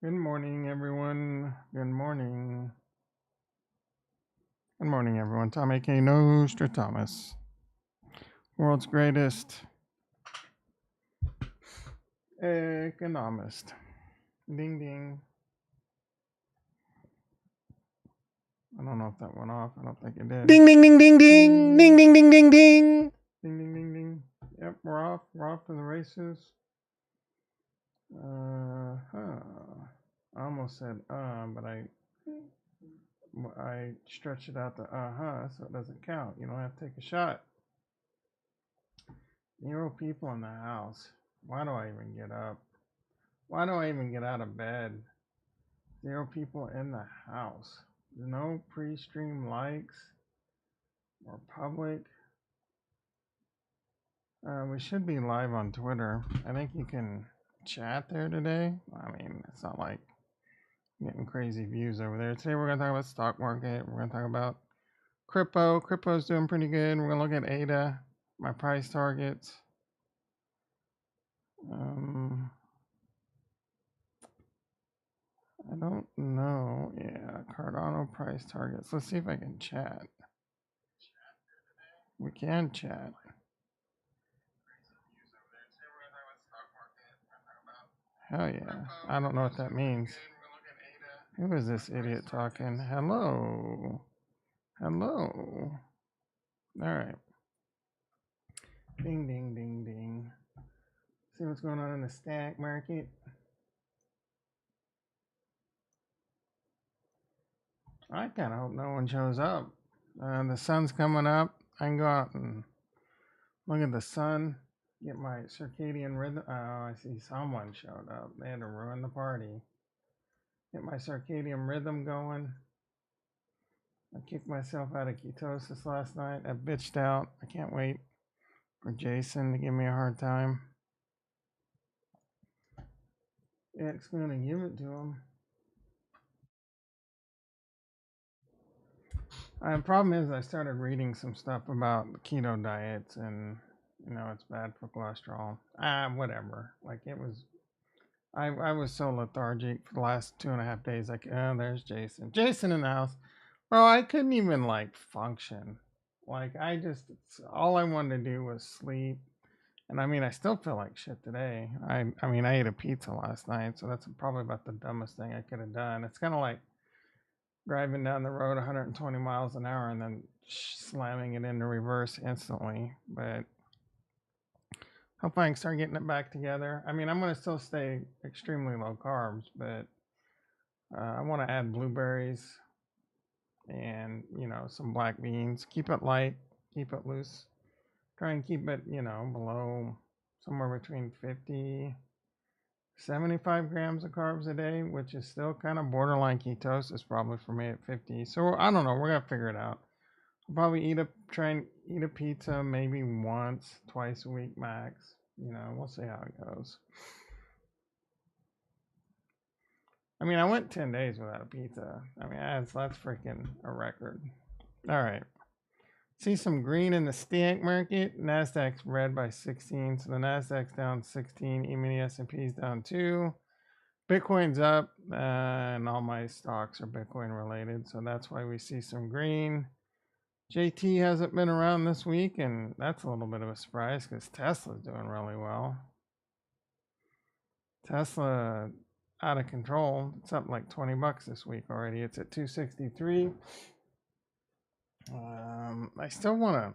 Good morning, everyone. Good morning. Good morning, everyone. Tom A.K. Nostradamus, world's greatest economist. Ding, ding. I don't know if that went off. I don't think it did. Ding, ding, ding, ding, ding, ding, ding, ding, ding, ding. Ding, ding, ding, ding. Yep, we're off. We're off to the races. I almost said but I stretched it out to so it doesn't count. You don't have to take a shot. 0 people in the house. Why do I even get up? Why do I even get out of bed? 0 people in the house. No pre-stream likes or public. We should be live on Twitter. I think you can chat there today. I mean, it's not like getting crazy views over there. Today we're going to talk about stock market. We're going to talk about crypto. Crypto's doing pretty good. We're going to look at ADA, my price targets. I don't know. Yeah, Cardano price targets. Let's see if I can chat. We can chat. Hell yeah. I don't know what that means. Who is this idiot talking? Hello. Hello. All right. Ding, ding, ding, ding. See what's going on in the stock market. I kind of hope no one shows up. The sun's coming up. I can go out and look at the sun, get my circadian rhythm. Oh, I see someone showed up. They had to ruin the party. Get my circadian rhythm going. I kicked myself out of ketosis last night. I bitched out. I can't wait for Jason to give me a hard time. It's going to give it to him. The problem is I started reading some stuff about keto diets and, it's bad for cholesterol. Whatever. Like it was, I was so lethargic for the last 2.5 days. Like, oh, there's Jason. Jason in the house. Bro, I couldn't even like function. Like all I wanted to do was sleep. And I mean, I still feel like shit today. I mean, I ate a pizza last night, so that's probably about the dumbest thing I could have done. It's kind of like driving down the road 120 miles an hour and then slamming it into reverse instantly. But hopefully I can start getting it back together. I mean, I'm going to still stay extremely low carbs, but I want to add blueberries and, some black beans. Keep it light, keep it loose. Try and keep it, below somewhere between 50, 75 grams of carbs a day, which is still kind of borderline ketosis probably for me at 50. So I don't know. We're going to figure it out. I'll probably try and eat a pizza maybe once, twice a week max. We'll see how it goes. I mean, I went 10 days without a pizza. I mean, that's freaking a record. All right. See some green in the stock market. Nasdaq's red by 16, so the Nasdaq's down 16. E-mini S&P's down 2. Bitcoin's up, and all my stocks are Bitcoin related, so that's why we see some green. JT hasn't been around this week, and that's a little bit of a surprise because Tesla's doing really well. Tesla out of control. It's up like $20 this week already. It's at 263. I still want to.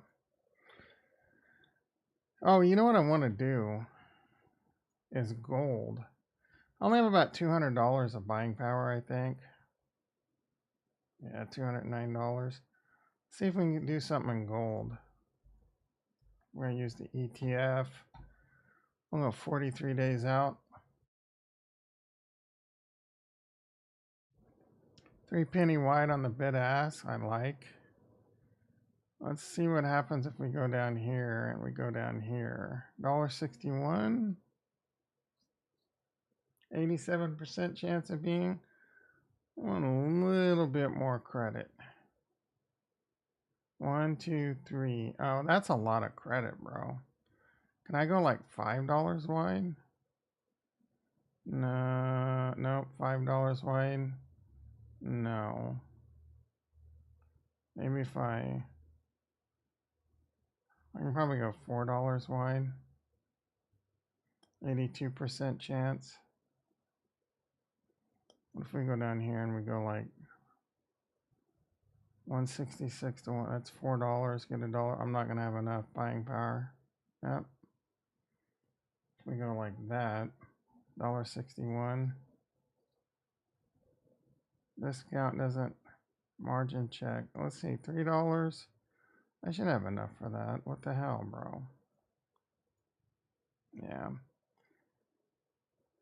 Oh, you know what I want to do is gold. I only have about $200 of buying power, I think. Yeah, $209. See if we can do something in gold. We're going to use the ETF. We'll go 43 days out. 3 penny wide on the bid ask. I like. Let's see what happens if we go down here and we go down here. $1.61. 87% chance of being. I want a little bit more credit. 1, 2, 3. Oh, that's a lot of credit, bro. Can I go like $5 wide? No, Nope. $5 wide. No. Maybe if I can probably go $4 wide. 82% chance. What if we go down here and we go like 166 to 1? That's $4. Get a dollar. I'm not gonna have enough buying power. Yep. If we go like that, $1.61. Discount doesn't margin check. Let's see, $3. I should have enough for that. What the hell, bro? Yeah.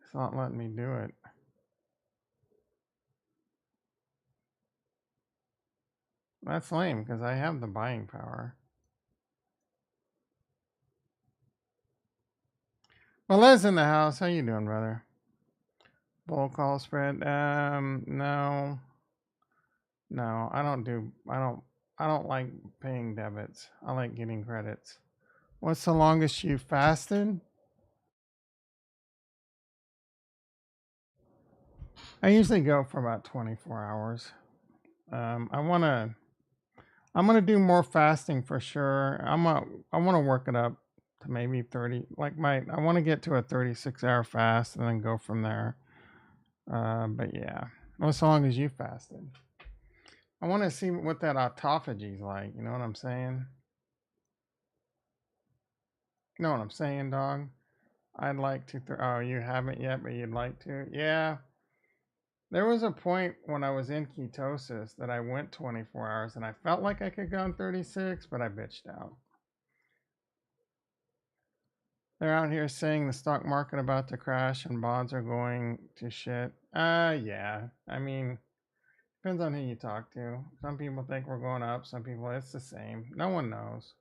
It's not letting me do it. That's lame because I have the buying power. Well, Les in the house. How you doing, brother? Bull call spread. No. No, I don't like paying debits. I like getting credits. What's the longest you fasted? I usually go for about 24 hours. I'm gonna do more fasting for sure. I wanna work it up to maybe 30. I want to get to a 36-hour fast and then go from there. But yeah, as long as you fasted. I want to see what that autophagy is like. You know what I'm saying? You know what I'm saying, dog? I'd like to. Oh, you haven't yet, but you'd like to? Yeah. There was a point when I was in ketosis that I went 24 hours and I felt like I could go on 36, but I bitched out. They're out here saying the stock market about to crash and bonds are going to shit. Yeah. I mean, depends on who you talk to. Some people think we're going up. Some people, it's the same. No one knows.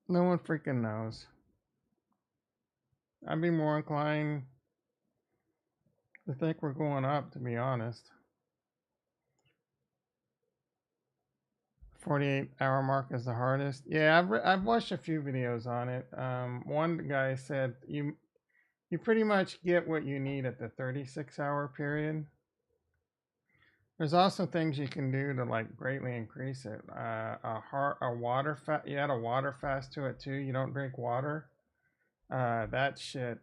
No one freaking knows. I'd be more inclined to think we're going up, to be honest. 48-hour mark is the hardest. Yeah, I've watched a few videos on it. One guy said you pretty much get what you need at the 36-hour period. There's also things you can do to like greatly increase it. A water fast. You add a water fast to it too. You don't drink water. That shit,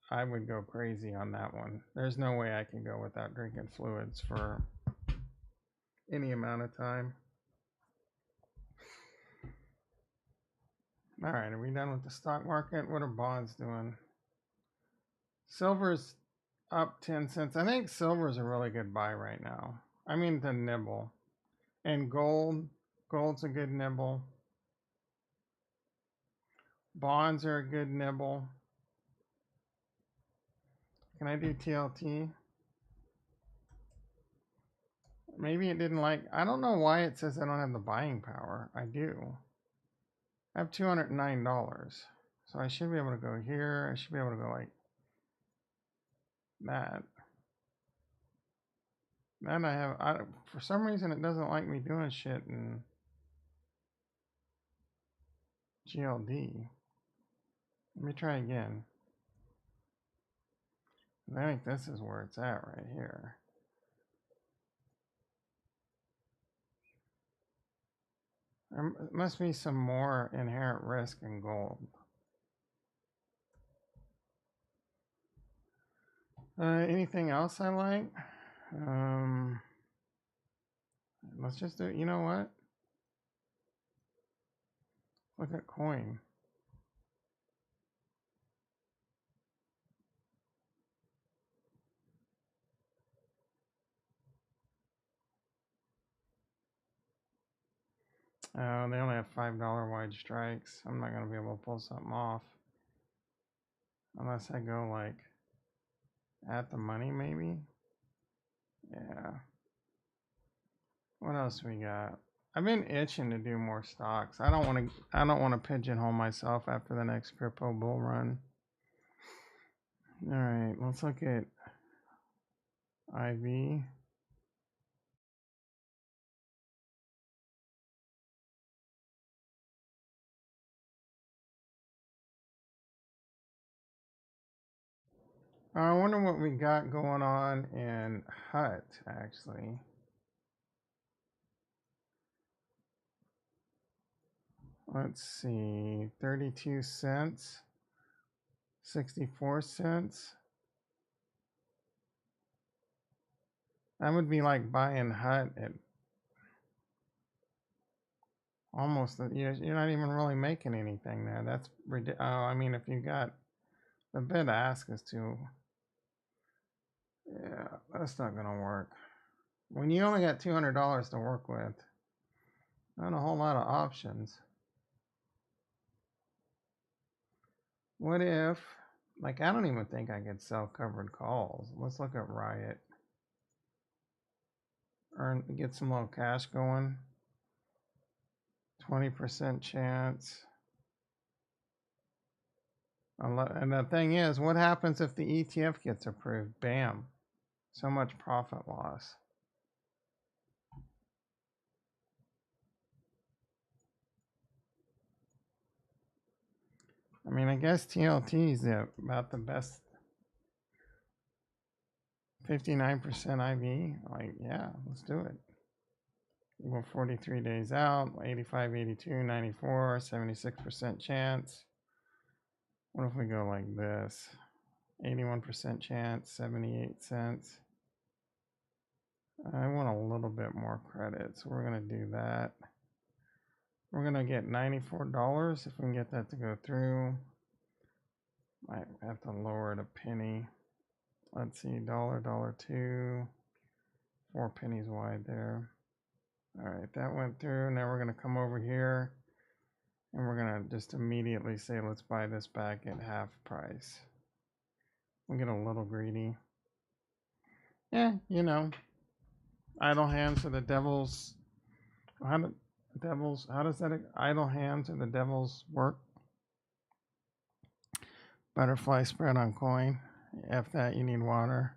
I would go crazy on that one. There's no way I can go without drinking fluids for any amount of time. All right, are we done with the stock market? What are bonds doing? Silver's up 10 cents. I think silver's a really good buy right now. I mean, the nibble. And gold's a good nibble. Bonds are a good nibble. Can I do TLT? Maybe it didn't like, I don't know why it says I don't have the buying power. I do. I have $209. So I should be able to go here. I should be able to go like that. Then for some reason it doesn't like me doing shit in GLD. Let me try again. I think this is where it's at right here. There must be some more inherent risk in gold. Anything else I like? Let's just do it. You know what? Look at coin. Oh, they only have $5 wide strikes. I'm not gonna be able to pull something off unless I go like at the money, maybe. Yeah. What else we got? I've been itching to do more stocks. I don't want to pigeonhole myself after the next crypto bull run. All right, let's look at IV. I wonder what we got going on in Hut, actually. Let's see, 32 cents, 64 cents. That would be like buying Hut at almost, you're not even really making anything there. That's ridiculous. Oh, I mean, if you got, the bid ask is too, yeah, that's not going to work. When you only got $200 to work with, not a whole lot of options. What if, like, I don't even think I could sell covered calls. Let's look at Riot. Get some little cash going. 20% chance. And the thing is, what happens if the ETF gets approved? Bam. So much profit loss. I mean, I guess TLT is about the best. 59% IV. Like, yeah, let's do it. We're 43 days out. 85, 82, 94, 76% chance. What if we go like this? 81% chance, 78 cents. I want a little bit more credit, so we're going to do that. We're going to get $94 if we can get that to go through. Might have to lower it a penny. Let's see, $1.02. 4 pennies wide there. All right, that went through. Now we're going to come over here and we're going to just immediately say, let's buy this back at half price. We'll get a little greedy. Yeah, you know, idle hands are the devil's. How does that idle hands are the devil's work? Butterfly spread on coin. F that, you need water.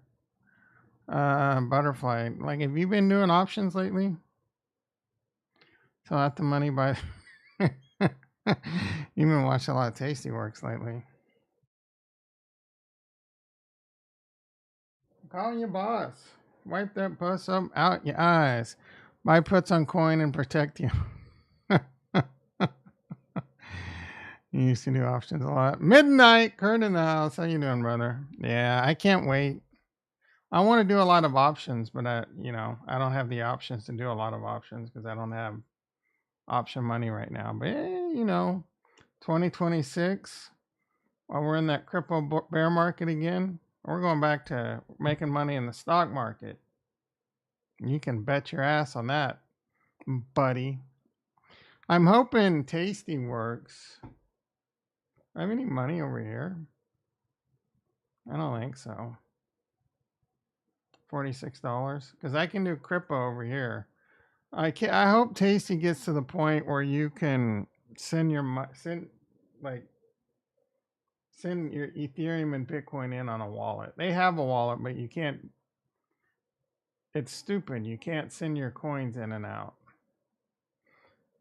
Butterfly, like, have you been doing options lately? Fill out the money by. You've been watching a lot of Tasty Works lately. Call your boss. Wipe that pus up out your eyes. Buy puts on coin and protect you. You used to do options a lot. Midnight, Kurt in the house. How you doing, brother? Yeah, I can't wait. I want to do a lot of options, but I don't have the options to do a lot of options because I don't have option money right now. But 2026, while we're in that crypto bear market again, we're going back to making money in the stock market. You can bet your ass on that, buddy. I'm hoping Tasty Works. I have any money over here? I don't think so. $46 because I can do crypto over here. I hope Tasty gets to the point where you can send your Ethereum and Bitcoin in on a wallet. They have a wallet, but you can't. It's stupid. You can't send your coins in and out.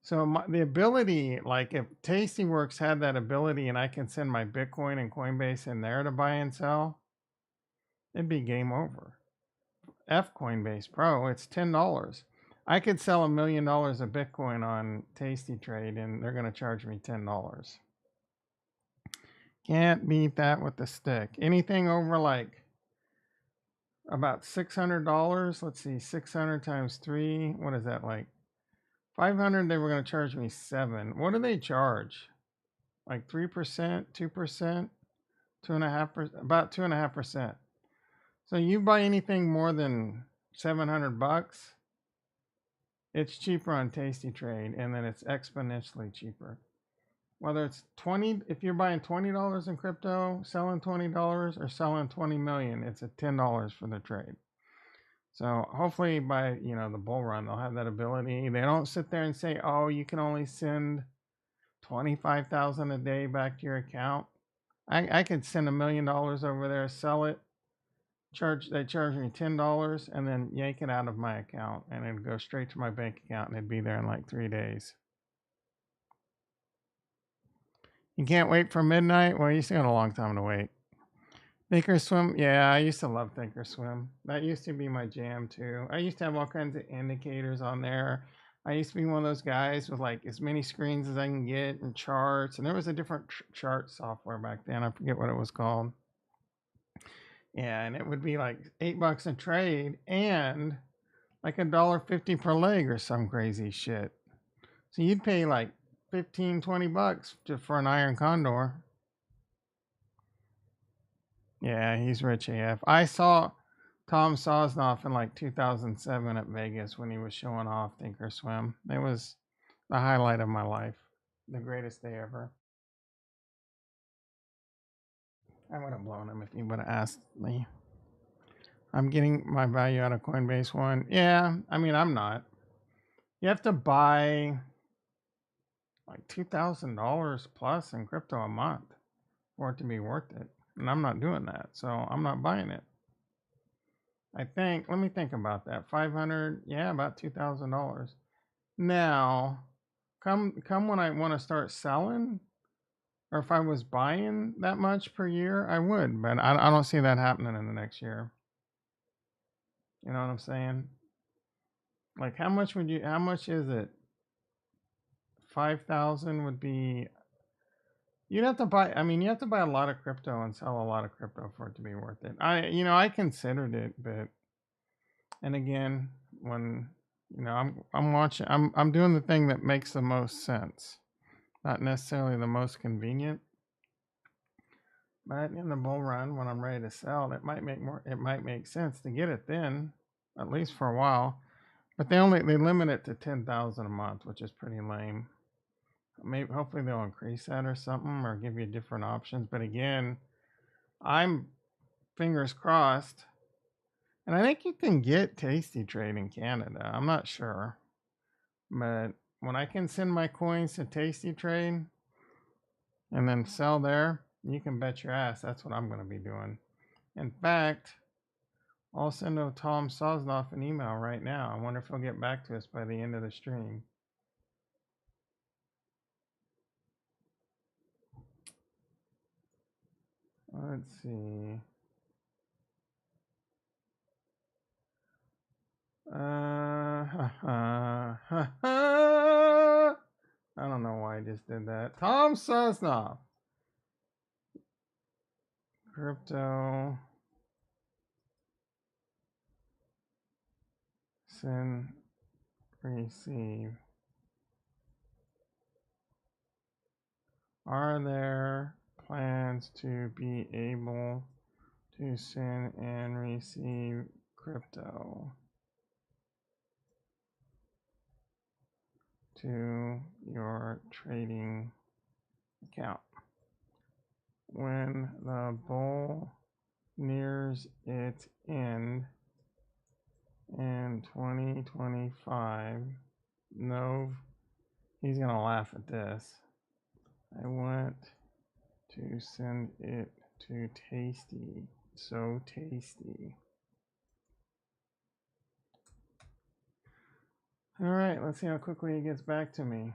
So the ability, like if Tastyworks had that ability and I can send my Bitcoin and Coinbase in there to buy and sell, it'd be game over. F Coinbase Pro, it's $10. I could sell $1 million of Bitcoin on Tasty Trade and they're going to charge me $10. Can't beat that with the stick. Anything over like about $600, let's see, 600 times 3, what is that, like 500? They were going to charge me 7. What do they charge? Like 3%, 2%, 2.5%, about 2.5%. So you buy anything more than $700, it's cheaper on Tasty Trade, and then it's exponentially cheaper. Whether it's 20, if you're buying $20 in crypto, selling $20, or selling 20 million, it's at $10 for the trade. So hopefully by the bull run, they'll have that ability. They don't sit there and say, oh, you can only send 25,000 a day back to your account. I could send $1 million over there, sell it, they charge me $10, and then yank it out of my account, and it'd go straight to my bank account, and it'd be there in like 3 days. You can't wait for midnight? Well, you still got a long time to wait. Thinkorswim, yeah, I used to love Thinkorswim. That used to be my jam too. I used to have all kinds of indicators on there. I used to be one of those guys with like as many screens as I can get and charts. And there was a different chart software back then. I forget what it was called. Yeah, and it would be like $8 a trade and like $1.50 per leg or some crazy shit. So you'd pay like 15, $20 just for an iron condor. Yeah, he's rich AF. I saw Tom Sosnoff in like 2007 at Vegas when he was showing off Thinkorswim. It was the highlight of my life, the greatest day ever. I would have blown him if he would have asked me. I'm getting my value out of Coinbase One. Yeah, I mean, I'm not. You have to buy like $2,000 plus in crypto a month for it to be worth it. And I'm not doing that. So I'm not buying it. I think, let me think about that. 500, yeah, about $2,000. Now, come when I want to start selling, or if I was buying that much per year, I would, but I don't see that happening in the next year. You know what I'm saying? Like how much is it? 5,000 would be, you'd have to buy, I mean, you have to buy a lot of crypto and sell a lot of crypto for it to be worth it. I considered it, but, and again, when, I'm watching, I'm doing the thing that makes the most sense, not necessarily the most convenient. But in the bull run, when I'm ready to sell, it might make sense to get it then, at least for a while. But they limit it to 10,000 a month, which is pretty lame. Maybe hopefully they'll increase that or something, or give you different options. But again, I'm fingers crossed, and I think you can get Tasty Trade in Canada. I'm not sure, but when I can send my coins to Tasty Trade and then sell there, you can bet your ass that's what I'm going to be doing. In fact, I'll send Tom Sosnoff an email right now. I wonder if he'll get back to us by the end of the stream. Let's see. I don't know why I just did that. Tom Sosnoff. Crypto. Send. Receive. Are there plans to be able to send and receive crypto to your trading account? When the bull nears its end in 2025, no, he's going to laugh at this. I want to send it to Tasty. So tasty. All right, let's see how quickly he gets back to me.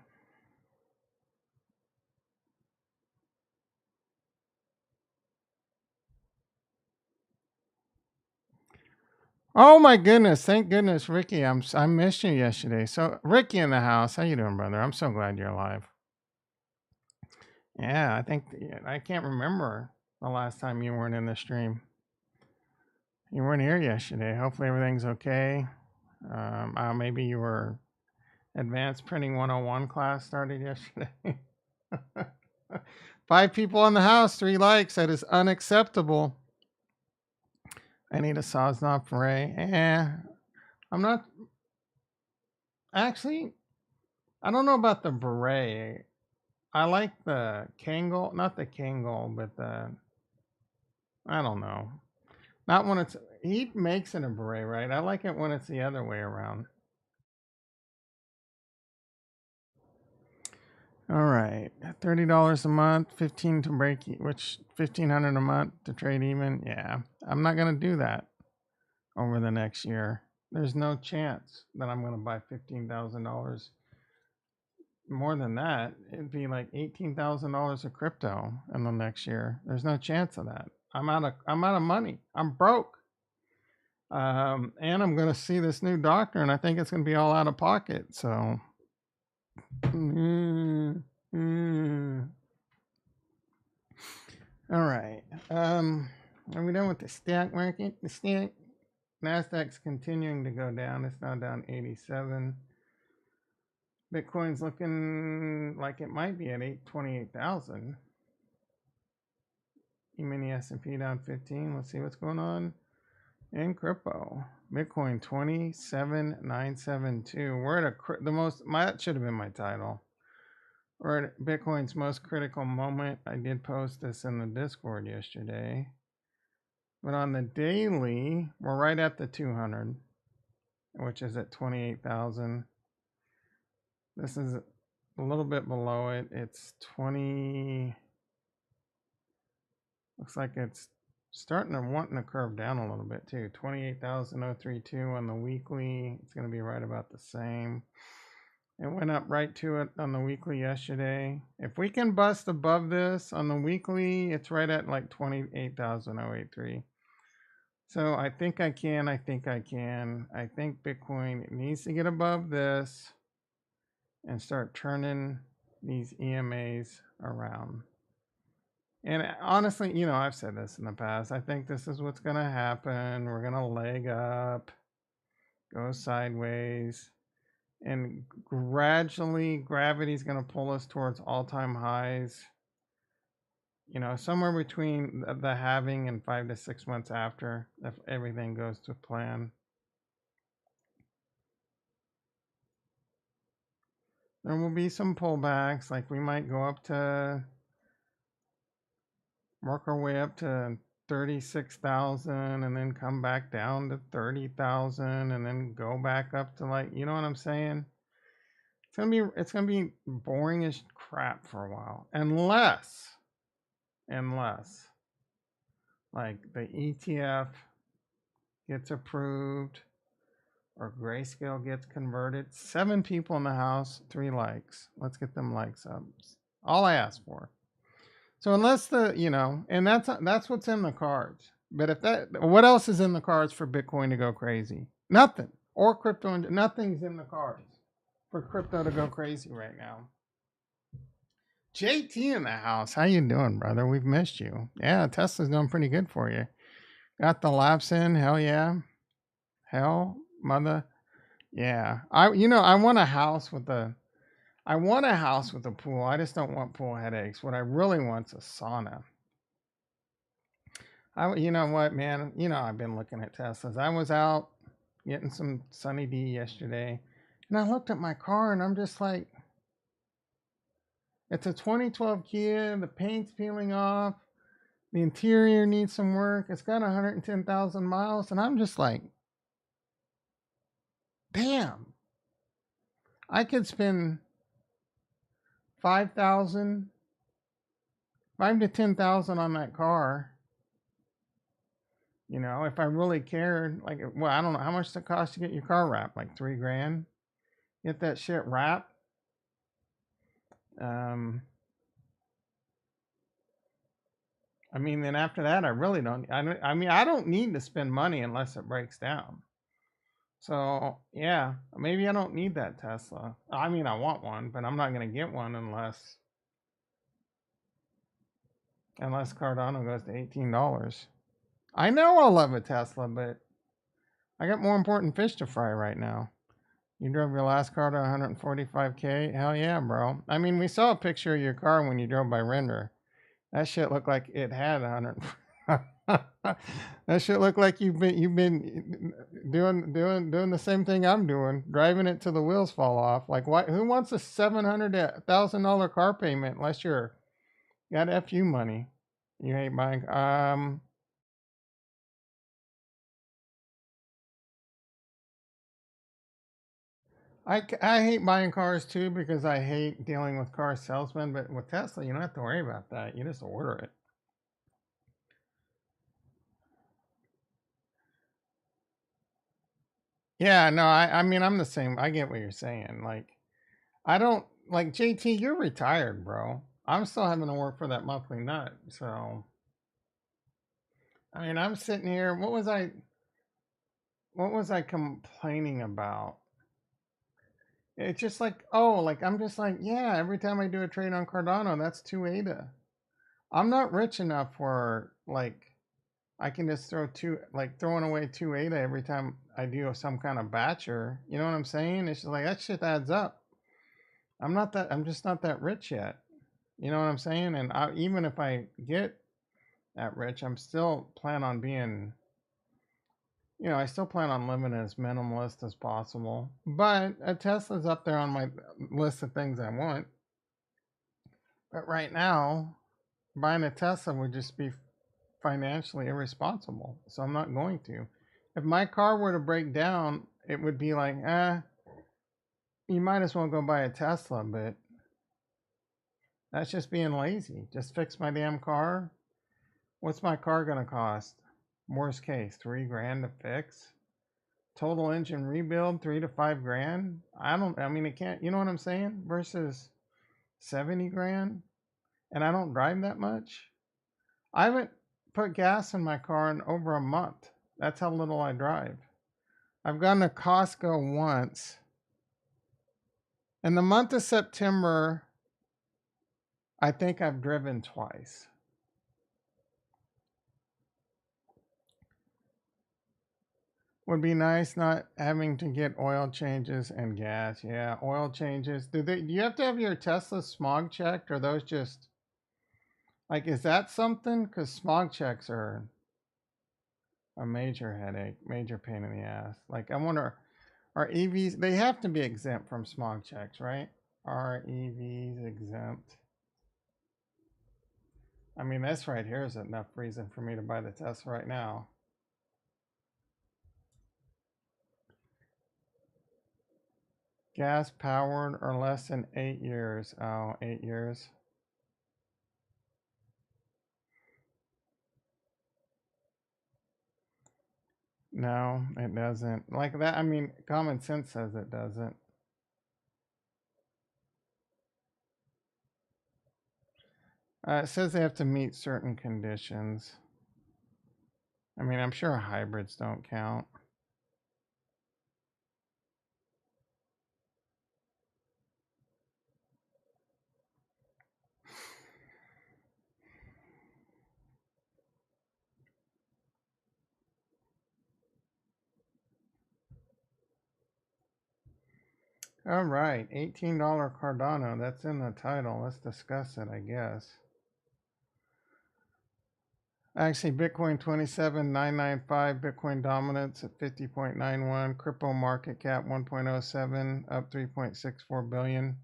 Oh my goodness! Thank goodness, Ricky. I missed you yesterday. So Ricky in the house. How you doing, brother? I'm so glad you're alive. Yeah, I can't remember the last time you weren't in the stream. You weren't here yesterday. Hopefully everything's okay. Maybe you were advanced printing 101 class started yesterday. 5 people in the house, 3 likes. That is unacceptable. I need a Sosnoff Ray. I'm not. Actually, I don't know about the beret. I like the Kangol, not the Kangol, but I don't know. Not when it's, he makes it a beret, right? I like it when it's the other way around. All right, $30 a month, 15 to break, which 1,500 a month to trade even. Yeah, I'm not gonna do that over the next year. There's no chance that I'm gonna buy $15,000. More than that, it'd be like $18,000 of crypto in the next year. There's no chance of that. I'm out of money. I'm broke. And I'm going to see this new doctor, and I think it's going to be all out of pocket. So, mm, mm. All right. Are we done with the stock market? The stock Nasdaq's continuing to go down. It's now down 87. Bitcoin's looking like it might be at 828,000. E-mini S&P down 15. Let's see what's going on in crypto. Bitcoin 27,972. We're at the most. That should have been my title. We're at Bitcoin's most critical moment. I did post this in the Discord yesterday. But on the daily, we're right at the 200, which is at 28,000. This is a little bit below it. It's 20. Looks like it's starting to wanting to curve down a little bit too. 28,032 on the weekly. It's going to be right about the same. It went up right to it on the weekly yesterday. If we can bust above this on the weekly, it's right at like 28,083. So I think I can. I think Bitcoin needs to get above this and start turning these EMAs around. And honestly, I've said this in the past. I think this is what's going to happen. We're going to leg up, go sideways, and gradually gravity's going to pull us towards all-time highs. Somewhere between the halving and 5 to 6 months after, if everything goes to plan. There will be some pullbacks, like we might go up to work our way up to 36,000 and then come back down to 30,000 and then go back up to, like, you know what I'm saying? It's gonna be boring as crap for a while, unless like the ETF gets approved or Grayscale gets converted. 7 people in the house, 3 likes. Let's get them likes up. All I ask for. So unless and that's what's in the cards. But what else is in the cards for Bitcoin to go crazy? Nothing. Or crypto, nothing's in the cards for crypto to go crazy right now. JT in the house. How you doing, brother? We've missed you. Yeah, Tesla's doing pretty good for you. Got the laps in. Hell yeah. Hell, mother. Yeah. I want a house with a pool. I just don't want pool headaches. What I really want is a sauna. You know what, man? I've been looking at Teslas. I was out getting some Sunny D yesterday, and I looked at my car, and I'm just like, it's a 2012 Kia. The paint's peeling off. The interior needs some work. It's got 110,000 miles, and I'm just like, damn. I could spend 5,000, 5 to 10,000 on that car. If I really cared, like, well, I don't know how much does it cost to get your car wrapped, like $3,000. Get that shit wrapped. Then after that, I really don't. I don't need to spend money unless it breaks down. So yeah, maybe I don't need that Tesla. I want one, but I'm not gonna get one unless Cardano goes to $18. I know I'll love a Tesla, but I got more important fish to fry right now. You drove your last car to 145K? Hell yeah, bro. We saw a picture of your car when you drove by Render. That shit looked like it had 100. That shit looked like you've been doing the same thing I'm doing, driving it till the wheels fall off. Like, what? Who wants a $700,000 car payment unless you got FU money? You hate buying. I hate buying cars too because I hate dealing with car salesmen. But with Tesla, you don't have to worry about that. You just order it. Yeah, no, I'm the same. I get what you're saying. Like, I don't like JT. You're retired, bro. I'm still having to work for that monthly nut. So I mean, I'm sitting here. What was I complaining about? It's just like, oh, like I'm just like, yeah, every time I do a trade on Cardano, that's 2 ADA. I'm not rich enough for like I can just throw throwing away 2 ADA every time I do some kind of batcher. You know what I'm saying? It's just like that shit adds up. I'm just not that rich yet. You know what I'm saying? And even if I get that rich, I'm still plan on being, I still plan on living as minimalist as possible. But a Tesla's up there on my list of things I want. But right now, buying a Tesla would just be financially irresponsible. So I'm not going to. If my car were to break down, it would be like, you might as well go buy a Tesla, but that's just being lazy. Just fix my damn car. What's my car gonna cost? Worst case, $3 grand to fix. Total engine rebuild, 3 to 5 grand. I mean, it can't, you know what I'm saying? Versus 70 grand. And I don't drive that much. I haven't put gas in my car in over a month. That's how little I drive. I've gone to Costco once. In the month of September, I think I've driven twice. Would be nice not having to get oil changes and gas. Yeah, oil changes. Do you have to have your Tesla smog checked, or those just like, is that something? Because smog checks are a major headache, major pain in the ass. Like, I wonder, are EVs, they have to be exempt from smog checks, right? Are EVs exempt? I mean, this right here is enough reason for me to buy the Tesla right now. Gas powered or less than 8 years. Oh, 8 years. No, it doesn't. Like that, I mean, common sense says it doesn't. It says they have to meet certain conditions. I mean, I'm sure hybrids don't count. All right, $18 Cardano. That's in the title. Let's discuss it, I guess. Actually, Bitcoin 27,995, Bitcoin dominance at 50.91, crypto market cap 1.07, up 3.64 billion.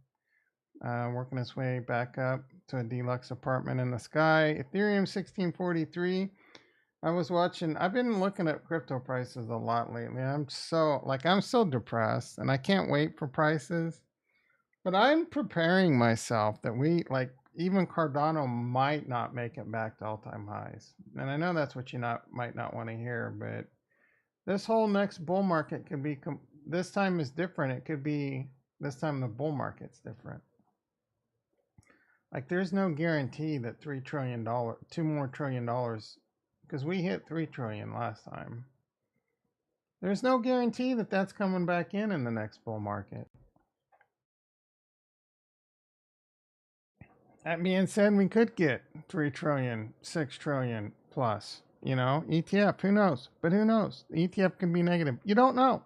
Working its way back up to a deluxe apartment in the sky. Ethereum 1643. I've been looking at crypto prices a lot lately. I'm so depressed, and I can't wait for prices. But I'm preparing myself that even Cardano might not make it back to all-time highs. And I know that's what you might not want to hear, but this whole next bull market could be this time is different. It could be this time the bull market's different. Like there's no guarantee that $3 trillion, $2 more trillion, because we hit 3 trillion last time. There's no guarantee that that's coming back in the next bull market. That being said, we could get 3 trillion, 6 trillion plus. ETF, who knows? But who knows? The ETF can be negative. You don't know,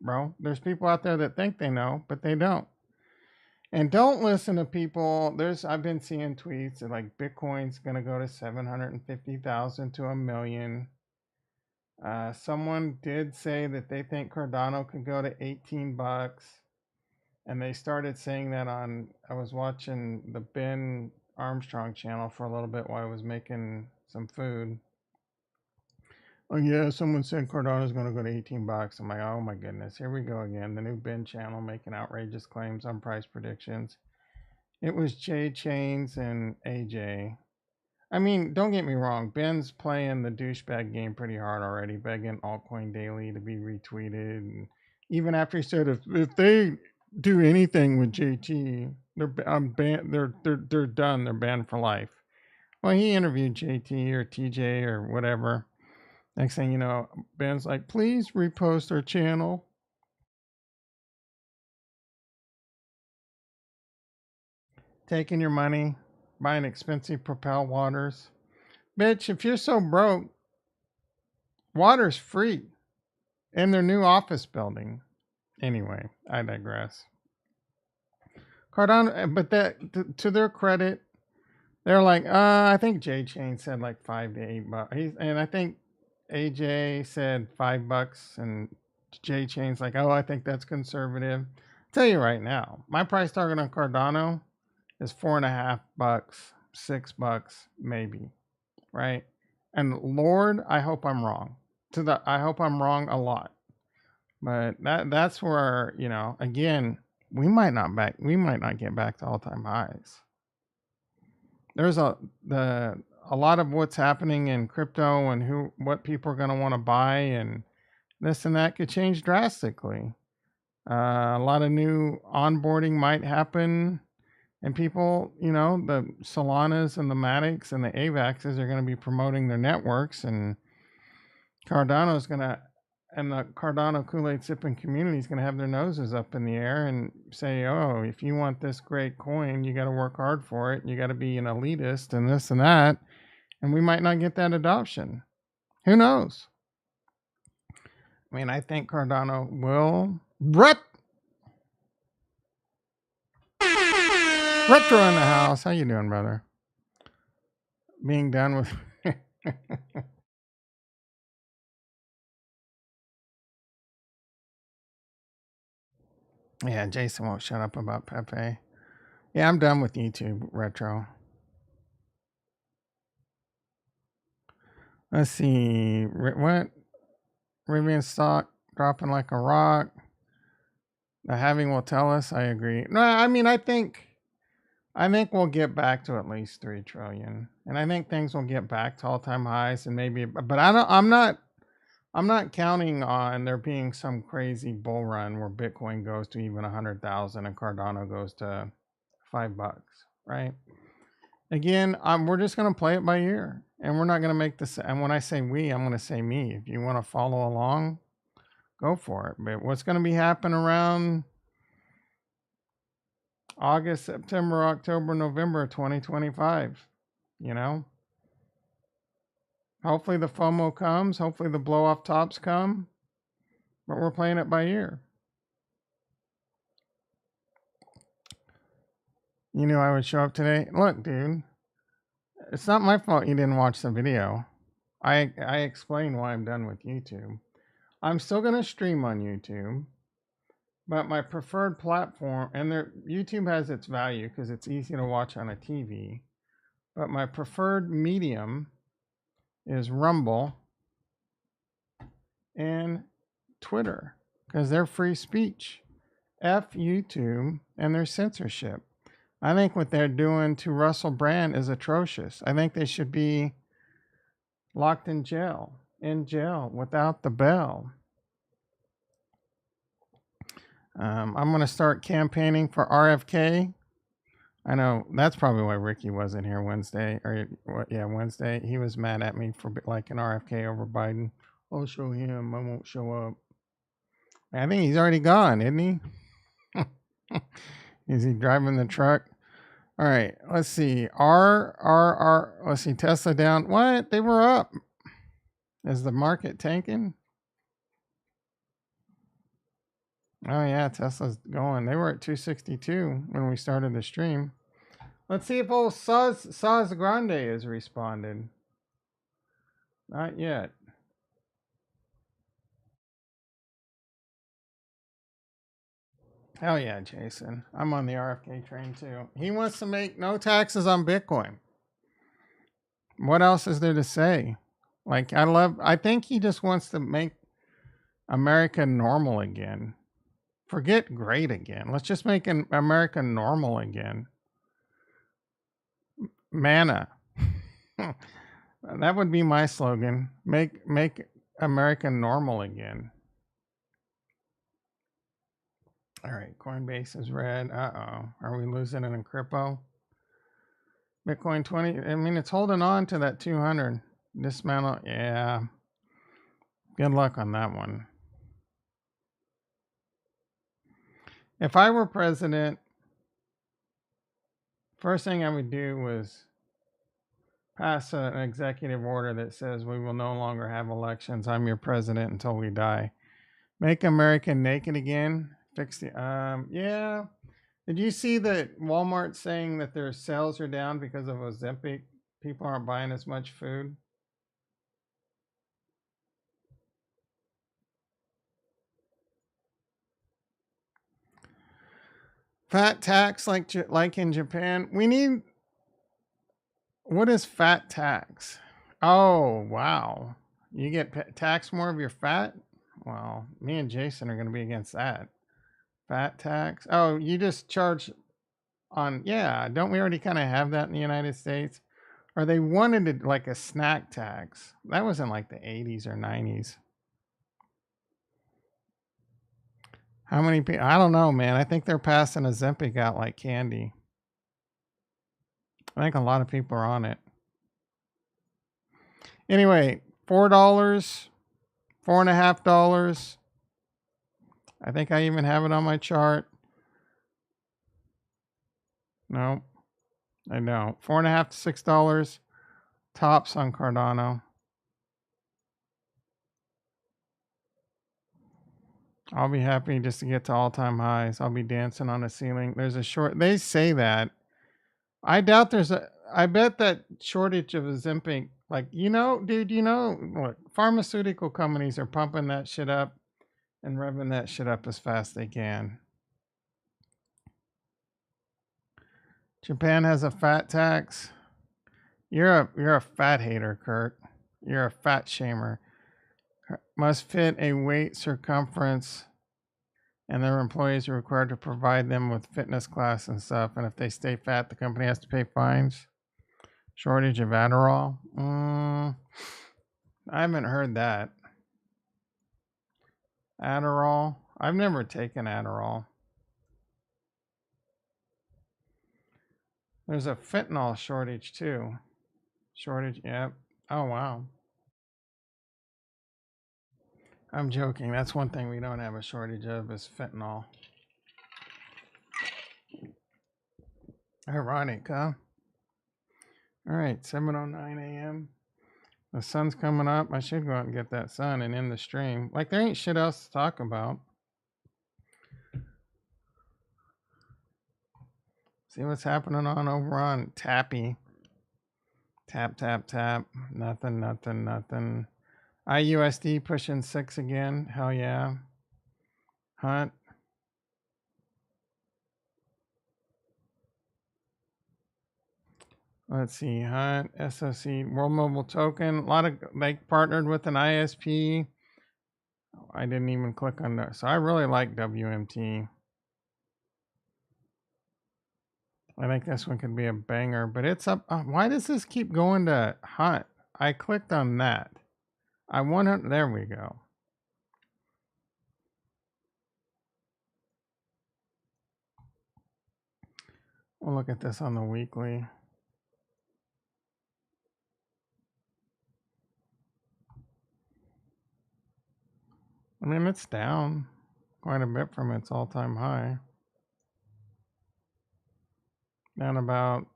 bro. There's people out there that think they know, but they don't. And don't listen to people. I've been seeing tweets that like Bitcoin's going to go to 750,000 to a million. Someone did say that they think Cardano could go to $18. And they started saying that I was watching the Ben Armstrong channel for a little bit while I was making some food. Oh yeah, someone said Cardano's going to go to $18. I'm like, oh my goodness, here we go again. The new Ben channel making outrageous claims on price predictions. It was Jay Chains and AJ. I mean, don't get me wrong, Ben's playing the douchebag game pretty hard already, begging Altcoin Daily to be retweeted. And even after he said if they do anything with JT, they're banned. They're done. They're banned for life. Well, he interviewed JT or TJ or whatever, Next thing you know, Ben's like, please repost our channel. Taking your money, buying expensive Propel waters. Bitch, if you're so broke, water's free in their new office building. Anyway, I digress. Cardano, but that to their credit, they're like, I think J Chain said like $5 to $8, and I think AJ said $5, and J Chain's like, oh, I think that's conservative. I'll tell you right now, my price target on Cardano is $4.50, $6 maybe, right? And Lord, I hope I'm wrong. I hope I'm wrong a lot. But that's where, again, we might not get back to all-time highs. There's a lot of what's happening in crypto and what people are going to want to buy and this and that could change drastically. A lot of new onboarding might happen, and people, the Solanas and the Matics and the AVAXs are going to be promoting their networks, and Cardano's going to, and the Cardano Kool-Aid sipping community is going to have their noses up in the air and say, oh, if you want this great coin, you got to work hard for it. You got to be an elitist and this and that. And we might not get that adoption. Who knows? I mean, I think Cardano will. Retro in the house. How you doing, brother? Being done with... Yeah, Jason won't shut up about Pepe. Yeah, I'm done with YouTube, Retro. Let's see. What? Rivian stock dropping like a rock. The halving will tell us. I agree. No, I mean, I think we'll get back to at least 3 trillion, and I think things will get back to all-time highs, and maybe. But I'm not counting on there being some crazy bull run where Bitcoin goes to even 100,000 and Cardano goes to $5, right? Again, we're just going to play it by ear, and we're not going to make this. And when I say we, I'm going to say me. If you want to follow along, go for it. But what's going to be happening around August, September, October, November 2025, Hopefully the FOMO comes. Hopefully the blow off tops come. But we're playing it by ear. You knew I would show up today. Look, dude, it's not my fault you didn't watch the video. I explained why I'm done with YouTube. I'm still going to stream on YouTube, but my preferred platform, and YouTube has its value because it's easy to watch on a TV, but my preferred medium is Rumble and Twitter because they're free speech. F YouTube and their censorship. I think what they're doing to Russell Brand is atrocious. I think they should be locked in jail without the bell. I'm going to start campaigning for RFK. I know that's probably why Ricky wasn't here Wednesday. Wednesday. He was mad at me for liking RFK over Biden. I'll show him. I won't show up. I think he's already gone, isn't he? Is he driving the truck? All right, let's see. Let's see. Tesla down. What? They were up. Is the market tanking? Oh yeah, Tesla's going. They were at 262 when we started the stream. Let's see if old Saz Grande has responded. Not yet. Hell yeah, Jason. I'm on the RFK train too. He wants to make no taxes on Bitcoin. What else is there to say? Like, I think he just wants to make America normal again. Forget great again. Let's just make America normal again. Manna. That would be my slogan. Make America normal again. All right, Coinbase is red. Uh-oh. Are we losing it in crypto? Bitcoin 20. I mean, it's holding on to that 200. Dismantle. Yeah. Good luck on that one. If I were president, first thing I would do was pass an executive order that says we will no longer have elections. I'm your president until we die. Make America naked again. Fix the yeah. Did you see that Walmart saying that their sales are down because of Ozempic? People aren't buying as much food. Fat tax like in Japan. We need, what is fat tax? Oh, wow. You get taxed more of your fat? Well, me and Jason are going to be against that. Fat tax. Oh, you just charge on, yeah, don't we already kind of have that in the United States? Or they wanted it like a snack tax. That was in like the 80s or 90s. How many people? I don't know, man. I think they're passing Ozempic out like candy. I think a lot of people are on it. Anyway, $4, $4.50. I think I even have it on my chart. No, I don't. $4.50 to $6 tops on Cardano. I'll be happy just to get to all-time highs. I'll be dancing on the ceiling. There's a short. They say that. I doubt there's a. I bet that shortage of Ozempic, like, dude, look, pharmaceutical companies are pumping that shit up and revving that shit up as fast as they can. Japan has a fat tax. You're a fat hater, Kurt. You're a fat shamer. Must fit a weight circumference, and their employees are required to provide them with fitness class and stuff. And if they stay fat, the company has to pay fines. Shortage of Adderall. I haven't heard that. Adderall. I've never taken Adderall. There's a fentanyl shortage too. Shortage, yep. Oh, wow. I'm joking. That's one thing we don't have a shortage of is fentanyl. Ironic, huh? All right, 7:09 a.m. The sun's coming up. I should go out and get that sun and end the stream. Like, there ain't shit else to talk about. See what's happening on over on Tappy. Tap, tap, tap. Nothing, nothing, nothing. IUSD pushing 6 again. Hell yeah. Hunt. Let's see. Hunt. SOC. World Mobile Token. A lot of, they partnered with an ISP. I didn't even click on that. So I really like WMT. I think this one could be a banger, but it's up. Why does this keep going to Hunt? I clicked on that. I want to, there we go. We'll look at this on the weekly. I mean, it's down quite a bit from its all-time high. Down about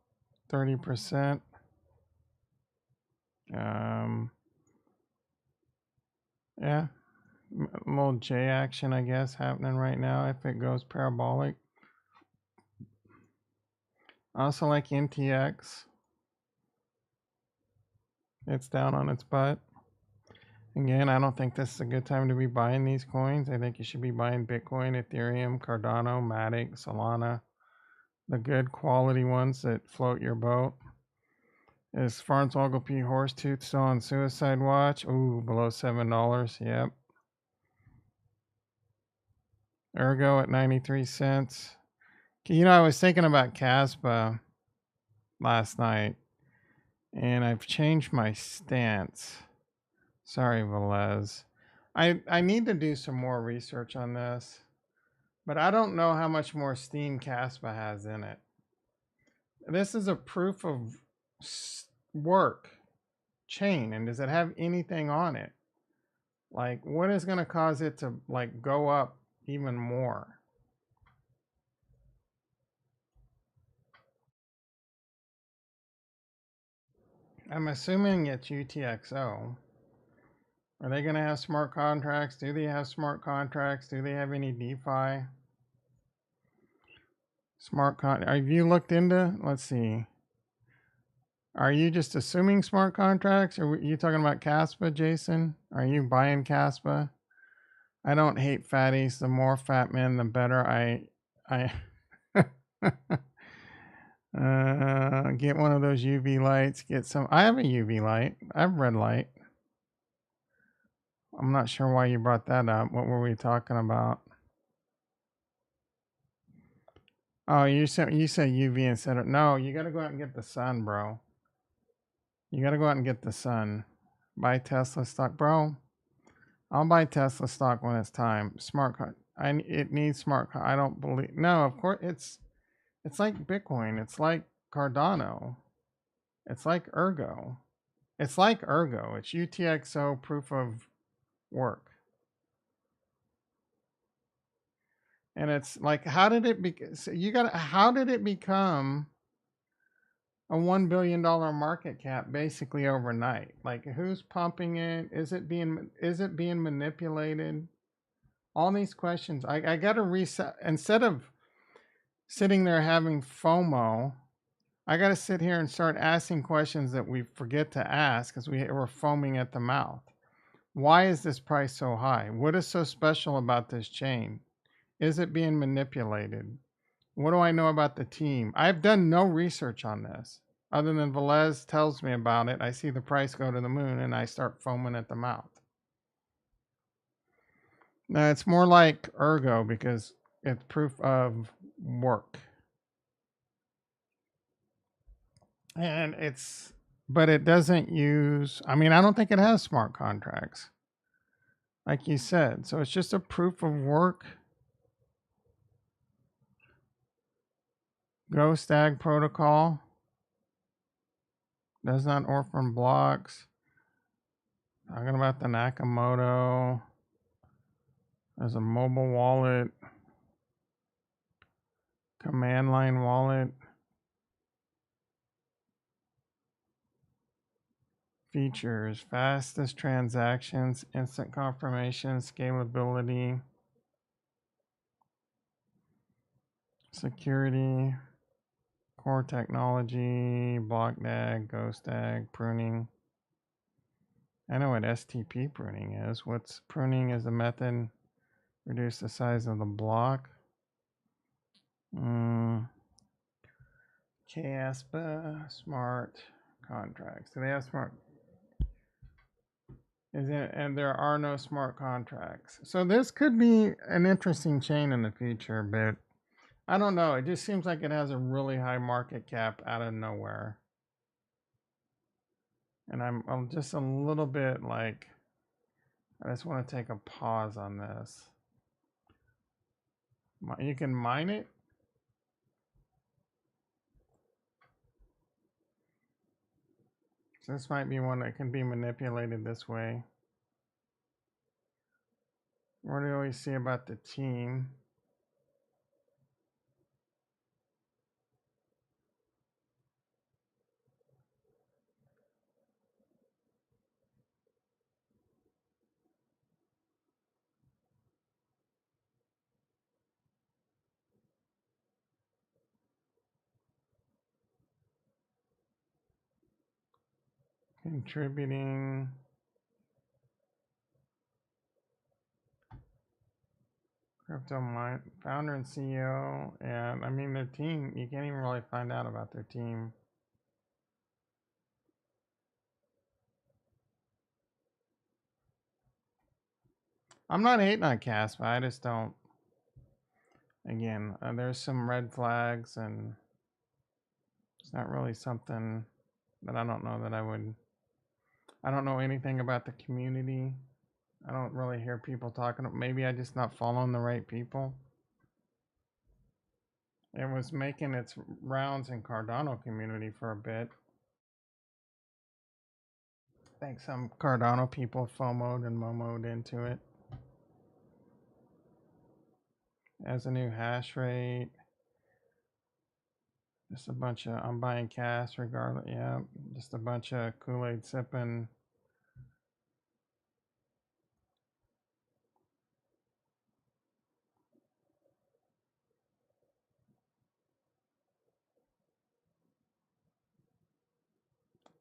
30%. Yeah, a little J action, I guess, happening right now if it goes parabolic. I also like NTX. It's down on its butt. Again, I don't think this is a good time to be buying these coins. I think you should be buying Bitcoin, Ethereum, Cardano, Matic, Solana, the good quality ones that float your boat. Is Farnswoggle P. Horsetooth still on suicide watch? Ooh, below $7. Yep. Ergo at 93 cents. I was thinking about Caspa last night, and I've changed my stance. Sorry, Velez. I need to do some more research on this, but I don't know how much more steam Caspa has in it. This is a proof of work chain, and does it have anything on it? Like, what is going to cause it to like go up even more? I'm assuming it's UTXO. Are they going to have smart contracts? Do they have smart contracts? Do they have any DeFi? Have you looked into? Let's see. Are you just assuming smart contracts? Or are you talking about Caspa, Jason? Are you buying Caspa? I don't hate fatties. The more fat men, the better. I get one of those UV lights. Get some. I have a UV light. I have red light. I'm not sure why you brought that up. What were we talking about? Oh, you said UV instead of no. You got to go out and get the sun, bro. You got to go out and get the sun. Buy Tesla stock, bro. I'll buy Tesla stock when it's time. Smart card. It needs smart card. I don't believe. No, of course it's like Bitcoin. It's like Cardano. It's like Ergo. It's like Ergo. It's UTXO proof of work. And it's like, how did it be? So how did it become a $1 billion market cap basically overnight? Like, who's pumping it? Is it being manipulated? All these questions. I got to reset. Instead of sitting there having FOMO, I got to sit here and start asking questions that we forget to ask because we're foaming at the mouth. Why is this price so high? What is so special about this chain? Is it being manipulated? What do I know about the team? I've done no research on this other than Velez tells me about it. I see the price go to the moon and I start foaming at the mouth. Now it's more like Ergo because it's proof of work. And but it doesn't use, I mean, I don't think it has smart contracts, like you said. So it's just a proof of work. Go Stag protocol does not orphan blocks. Talking about the Nakamoto. There's a mobile wallet, command line wallet. Features: fastest transactions, instant confirmation, scalability, security, core technology, block DAG, ghost DAG, pruning. I know what STP pruning is. What's pruning is a method reduce the size of the block. KSPA smart contracts. Do they have smart? And there are no smart contracts. So this could be an interesting chain in the future, but I don't know. It just seems like it has a really high market cap out of nowhere. And I'm just a little bit like, I just want to take a pause on this. You can mine it. So this might be one that can be manipulated this way. What do we see about the team? Contributing. Crypto Mind founder and CEO, and I mean their team. You can't even really find out about their team. I'm not hating on Caspa. I just don't. Again, there's some red flags, and it's not really something that I don't know that I would. I don't know anything about the community. I don't really hear people talking. Maybe I just not following the right people. It was making its rounds in Cardano community for a bit. I think some Cardano people FOMO'd and MOMO'd into it. As a new hash rate. Just a bunch of, I'm buying cash regardless. Yeah, just a bunch of Kool-Aid sipping.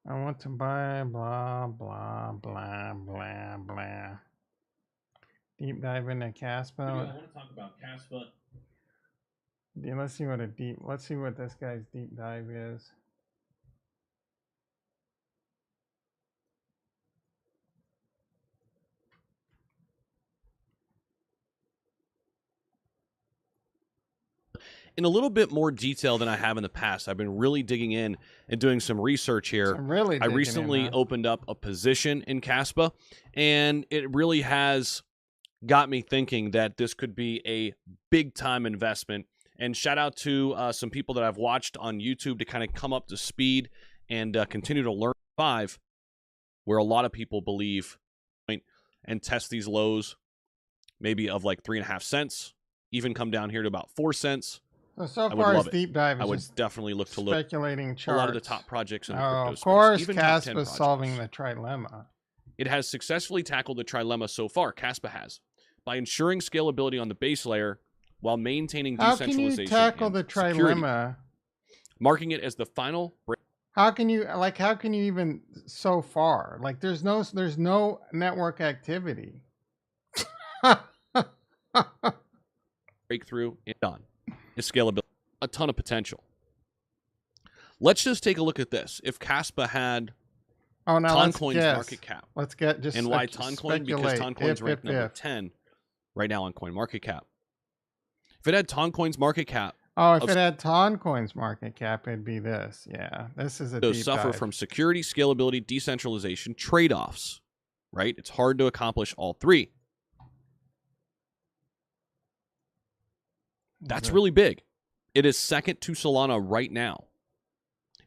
I want to buy blah, blah, blah, blah, blah. Deep dive into Caspa. I want to talk about Caspa. Yeah, let's see what this guy's deep dive is. In a little bit more detail than I have in the past. I've been really digging in and doing some research here. I recently opened up a position in Caspa, and it really has got me thinking that this could be a big-time investment. And shout out to some people that I've watched on YouTube to kind of come up to speed and continue to learn 5, where a lot of people believe and test these lows maybe of like 3.5 cents, even come down here to about 4 cents. So far as deep dive, I would definitely look to look speculating charts. A lot of the top projects in the crypto space. Of course, even Caspa is solving the trilemma. It has successfully tackled the trilemma so far. Caspa has, by ensuring scalability on the base layer while maintaining decentralization. How can you tackle the trilemma? Marking it as the final. How can you even so far? Like there's no network activity. Breakthrough and done. Is scalability. A ton of potential. Let's just take a look at this. If Caspa had Toncoin's market cap. Let's get just and why Toncoin? Because Toncoin's ranked number 10 right now on CoinMarketCap. If it had Toncoin's market cap. Oh, if it had Toncoin's market cap, it'd be this. Yeah, this is a deep suffer dive. From security, scalability, decentralization, trade-offs. Right? It's hard to accomplish all 3. That's really big. It is second to Solana right now.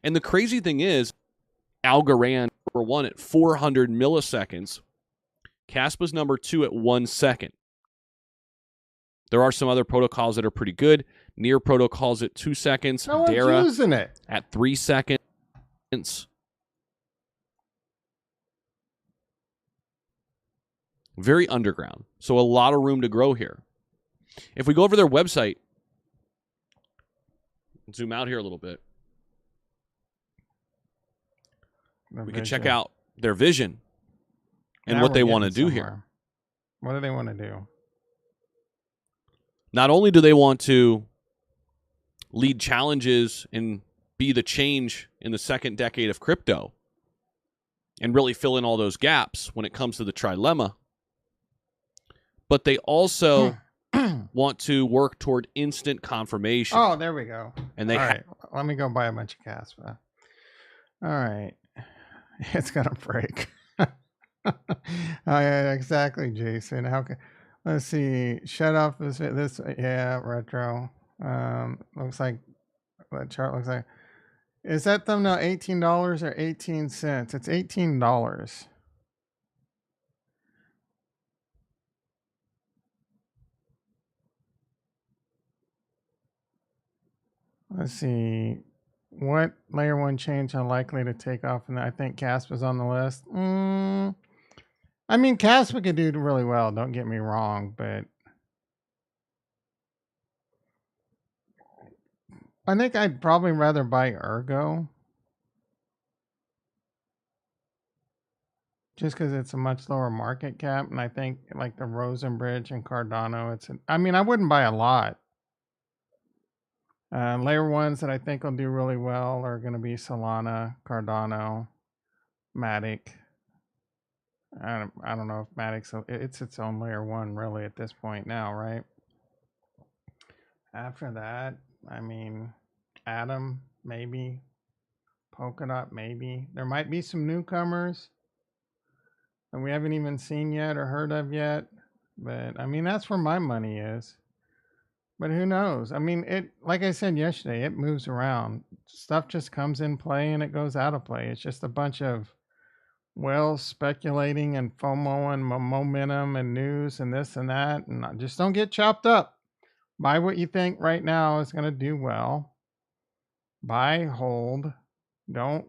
And the crazy thing is, Algorand number 1 at 400 milliseconds. Caspa's number 2 at 1 second. There are some other protocols that are pretty good. Near protocols at 2 seconds. No one's using it. At 3 seconds. Very underground. So a lot of room to grow here. If we go over their website, zoom out here a little bit, we can check out their vision and what they want to do here. What do they want to do? Not only do they want to lead challenges and be the change in the second decade of crypto and really fill in all those gaps when it comes to the trilemma, but they also want to work toward instant confirmation. Oh, there we go. And they let me go buy a bunch of Caspa. All right. It's going to break. Oh, yeah, exactly, Jason. How can, let's see. Shut off this. Yeah, retro. Looks like that chart looks like. Is that thumbnail $18 or 18 cents? It's $18. Let's see. What layer 1 change unlikely to take off? And I think Caspa's on the list. I mean, Caspa could do really well. Don't get me wrong, but I think I'd probably rather buy Ergo. Just because it's a much lower market cap. And I think like the Rosenbridge and Cardano, I mean, I wouldn't buy a lot. Layer 1s that I think will do really well are going to be Solana, Cardano, Matic. I don't know if Matic's it's its own layer 1 really at this point now, right? After that, I mean, Atom maybe, Polkadot maybe. There might be some newcomers that we haven't even seen yet or heard of yet, but I mean that's where my money is. But who knows? I mean, it, like I said yesterday, it moves around. Stuff just comes in play and it goes out of play. It's just a bunch of, whales speculating and FOMO and momentum and news and this and that. And just don't get chopped up. Buy what you think right now is going to do well. Buy, hold. Don't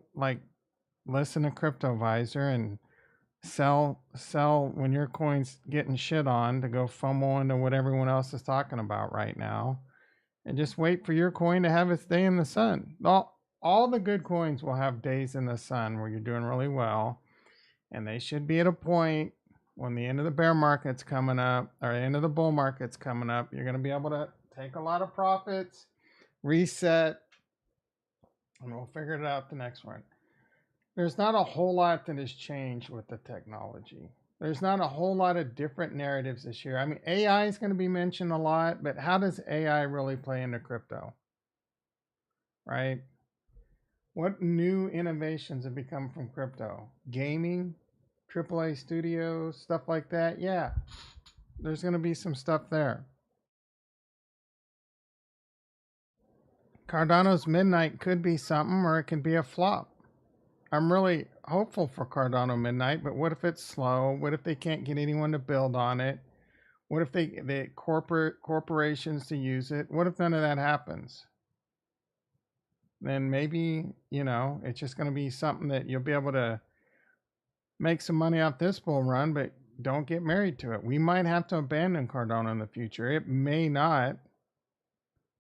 listen to CryptoVisor and sell when your coin's getting shit on to go FOMO into what everyone else is talking about right now. And just wait for your coin to have its day in the sun. All the good coins will have days in the sun where you're doing really well. And they should be at a point when the end of the bear market's coming up, or the end of the bull market's coming up, you're going to be able to take a lot of profits, reset, and we'll figure it out the next one. There's not a whole lot that has changed with the technology. There's not a whole lot of different narratives this year. I mean, AI is going to be mentioned a lot, but how does AI really play into crypto? Right? What new innovations have become from crypto? Gaming, AAA studios, stuff like that. Yeah, there's going to be some stuff there. Cardano's Midnight could be something, or it could be a flop. I'm really hopeful for Cardano Midnight, but what if it's slow? What if they can't get anyone to build on it? What if they corporations to use it? What if none of that happens? Then maybe, it's just going to be something that you'll be able to make some money off this bull run, but don't get married to it. We might have to abandon Cardano in the future. It may not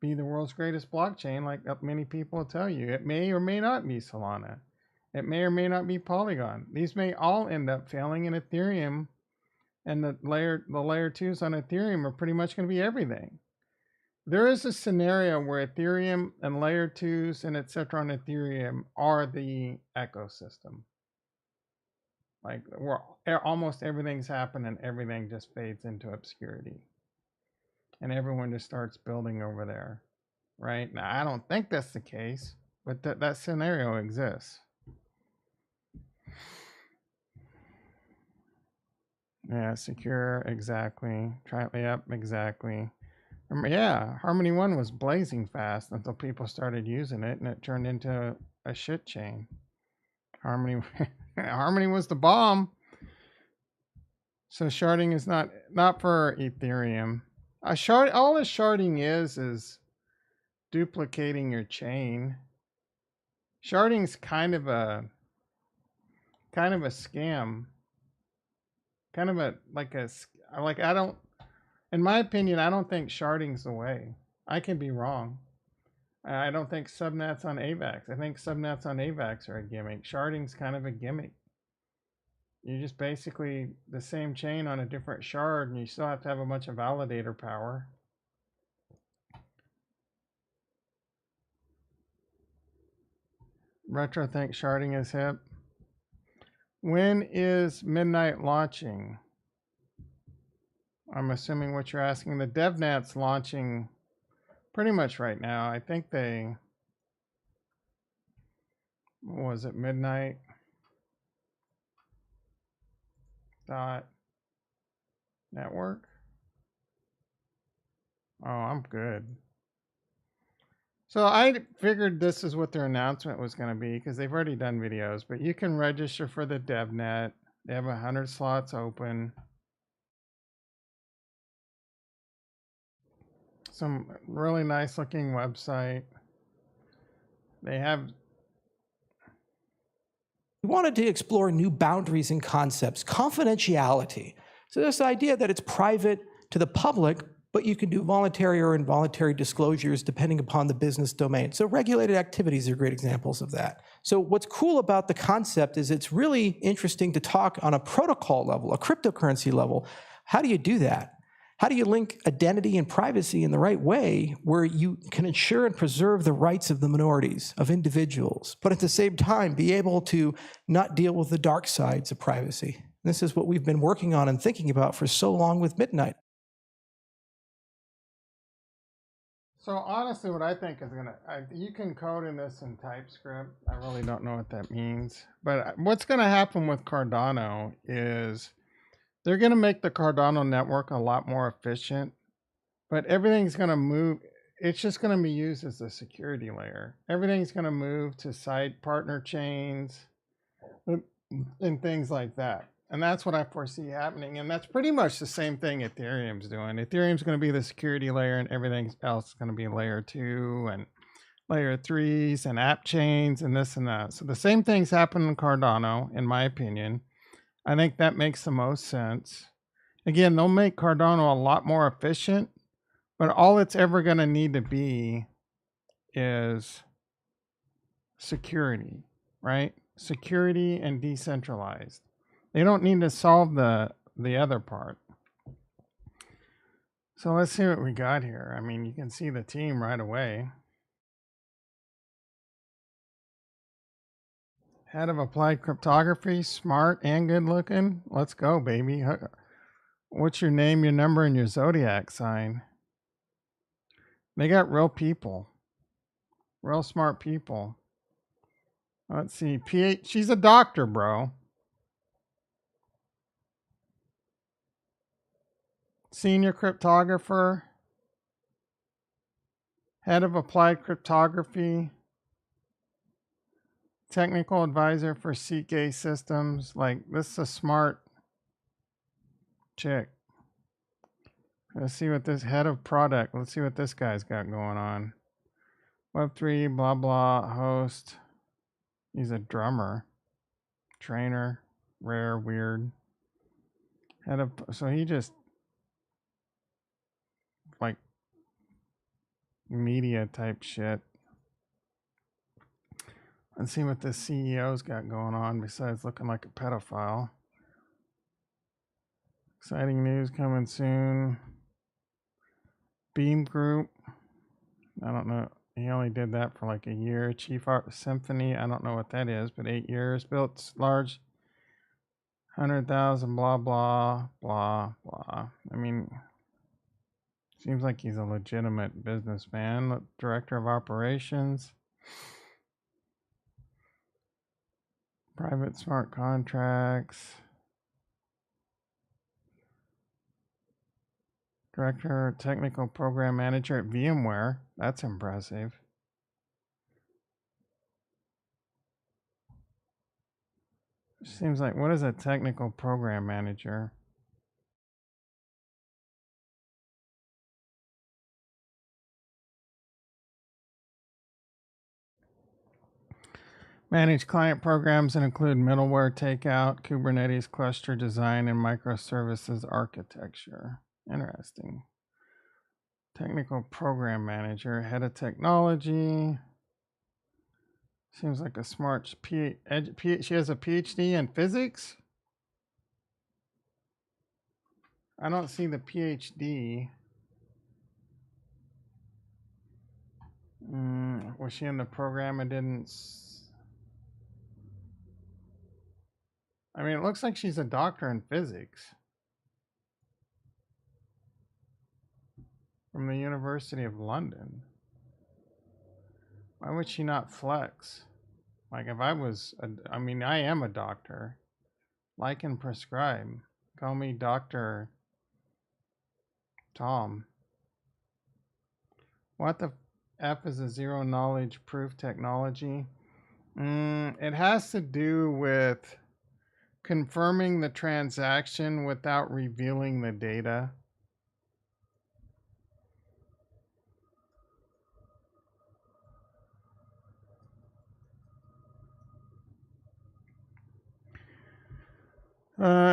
be the world's greatest blockchain like many people tell you. It may or may not be Solana. It may or may not be Polygon. These may all end up failing, in Ethereum, and the layer 2s on Ethereum are pretty much going to be everything. There is a scenario where Ethereum and layer 2s and etc. on Ethereum are the ecosystem. Like, where almost everything's happened and everything just fades into obscurity. And everyone just starts building over there. Right? Now, I don't think that's the case, but that scenario exists. Yeah, secure, exactly. Yep, exactly. Yeah, Harmony 1 was blazing fast until people started using it, and it turned into a shit chain. Harmony was the bomb. So sharding is not for Ethereum. All a sharding is duplicating your chain. Sharding's kind of a scam. In my opinion, I don't think sharding's the way. I can be wrong. I don't think subnets on AVAX. I think subnets on AVAX are a gimmick. Sharding's kind of a gimmick. You just basically the same chain on a different shard, and you still have to have a bunch of validator power. Retro thinks sharding is hip. When is Midnight launching? I'm assuming what you're asking. The DevNet's launching pretty much right now. I think was it Midnight? .network? Oh, I'm good. So I figured this is what their announcement was going to be because they've already done videos, but you can register for the DevNet. They have 100 slots open. Some really nice looking website. They have. We wanted to explore new boundaries and concepts, confidentiality. So this idea that it's private to the public, but you can do voluntary or involuntary disclosures depending upon the business domain. So regulated activities are great examples of that. So what's cool about the concept is it's really interesting to talk on a protocol level, a cryptocurrency level. How do you do that? How do you link identity and privacy in the right way where you can ensure and preserve the rights of the minorities, of individuals, but at the same time be able to not deal with the dark sides of privacy? This is what we've been working on and thinking about for so long with Midnight. So honestly, what I think is you can code in this in TypeScript. I really don't know what that means. But what's going to happen with Cardano is they're going to make the Cardano network a lot more efficient, but everything's going to move. It's just going to be used as a security layer. Everything's going to move to side partner chains. and things like that. And that's what I foresee happening. And that's pretty much the same thing Ethereum's doing. Ethereum's going to be the security layer, and everything else is going to be layer 2 and layer 3s and app chains and this and that. So the same things happen in Cardano, in my opinion. I think that makes the most sense. Again, they'll make Cardano a lot more efficient, but all it's ever going to need to be is security, right? Security and decentralized. They don't need to solve the other part. So let's see what we got here. I mean, you can see the team right away. Head of applied cryptography, smart and good looking. Let's go, baby. What's your name, your number, and your zodiac sign? They got real people. Real smart people. Let's see. She's a doctor, bro. Senior cryptographer. Head of applied cryptography. Technical advisor for CK systems. Like, this is a smart chick. Let's see what this head of product. Let's see what this guy's got going on. Web3, blah, blah, host. He's a drummer. Trainer. Rare, weird. Head of, so he just, like, media type shit. Let's see what this CEO's got going on besides looking like a pedophile. Exciting news coming soon. Beam Group. I don't know. He only did that for like a year. Chief Art Symphony. I don't know what that is, but 8 years. Built large. 100,000, blah, blah, blah, blah. I mean, seems like he's a legitimate businessman. Director of Operations. Private smart contracts. Director, technical program manager at VMware. That's impressive. Seems like, what is a technical program manager? Manage client programs and include middleware takeout, Kubernetes cluster design, and microservices architecture. Interesting. Technical program manager, head of technology. Seems like a smart she has a PhD in physics. I don't see the PhD. Was she in the program? I didn't. I mean, it looks like she's a doctor in physics from the University of London. Why would she not flex? Like, if I was, I mean, I am a doctor. Like and prescribe. Call me Dr. Tom. What the F is a zero knowledge proof technology? It has to do with confirming the transaction without revealing the data.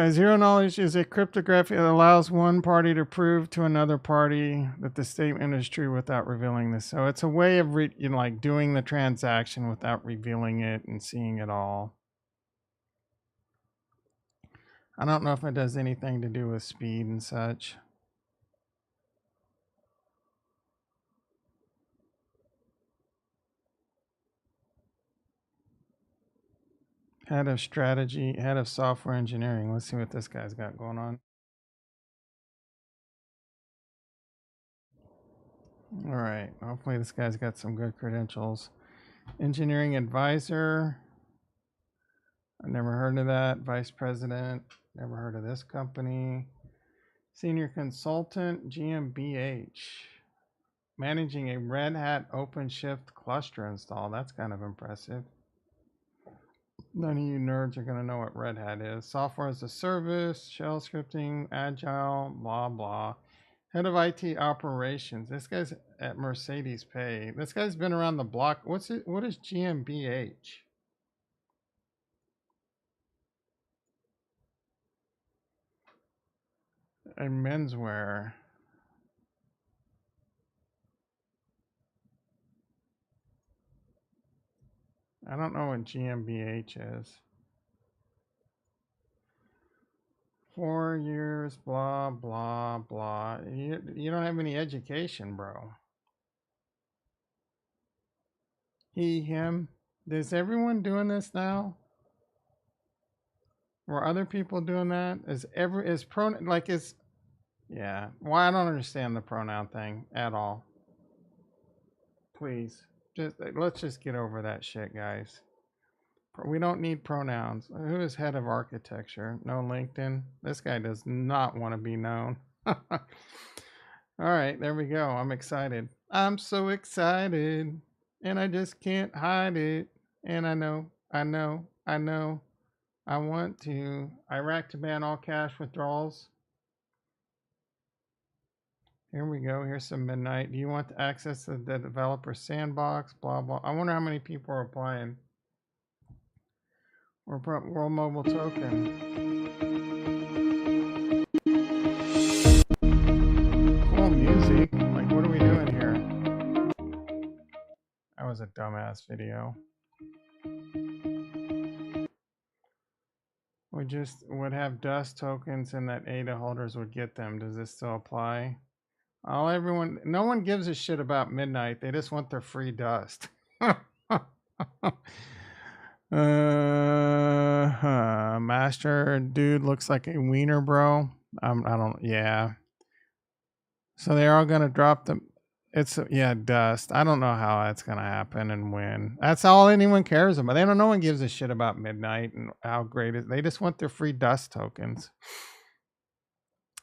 Zero knowledge is a cryptography that allows one party to prove to another party that the statement is true without revealing this. So it's a way of like doing the transaction without revealing it and seeing it all. I don't know if it does anything to do with speed and such. Head of strategy, head of software engineering. Let's see what this guy's got going on. All right. Hopefully this guy's got some good credentials. Engineering advisor. I've never heard of that. Vice president. Never heard of this company. Senior consultant, GmbH. Managing a Red Hat OpenShift cluster install. That's kind of impressive. None of you nerds are going to know what Red Hat is. Software as a service, shell scripting, agile, blah, blah. Head of IT operations. This guy's at Mercedes Pay. This guy's been around the block. What's it? What is GmbH? And menswear. I don't know what GmbH is. 4 years, blah, blah, blah. You don't have any education, bro. He, him. Is everyone doing this now? Were other people doing that? Yeah. Well, I don't understand the pronoun thing at all. Please. Let's just get over that shit, guys. We don't need pronouns. Who is head of architecture? No LinkedIn. This guy does not want to be known. All right, there we go. I'm excited. I'm so excited. And I just can't hide it. And I want to Iraq to ban all cash withdrawals. Here we go. Here's some midnight. Do you want to access the developer sandbox? Blah, blah. I wonder how many people are applying. World Mobile Token. Cool music. Like, what are we doing here? That was a dumbass video. We just would have dust tokens and that ADA holders would get them. Does this still apply? No one gives a shit about midnight. They just want their free dust. Master dude looks like a wiener, bro. Yeah. So they're all gonna drop them. Dust. I don't know how that's gonna happen and when. That's all anyone cares about. No one gives a shit about midnight and how great it is. They just want their free dust tokens.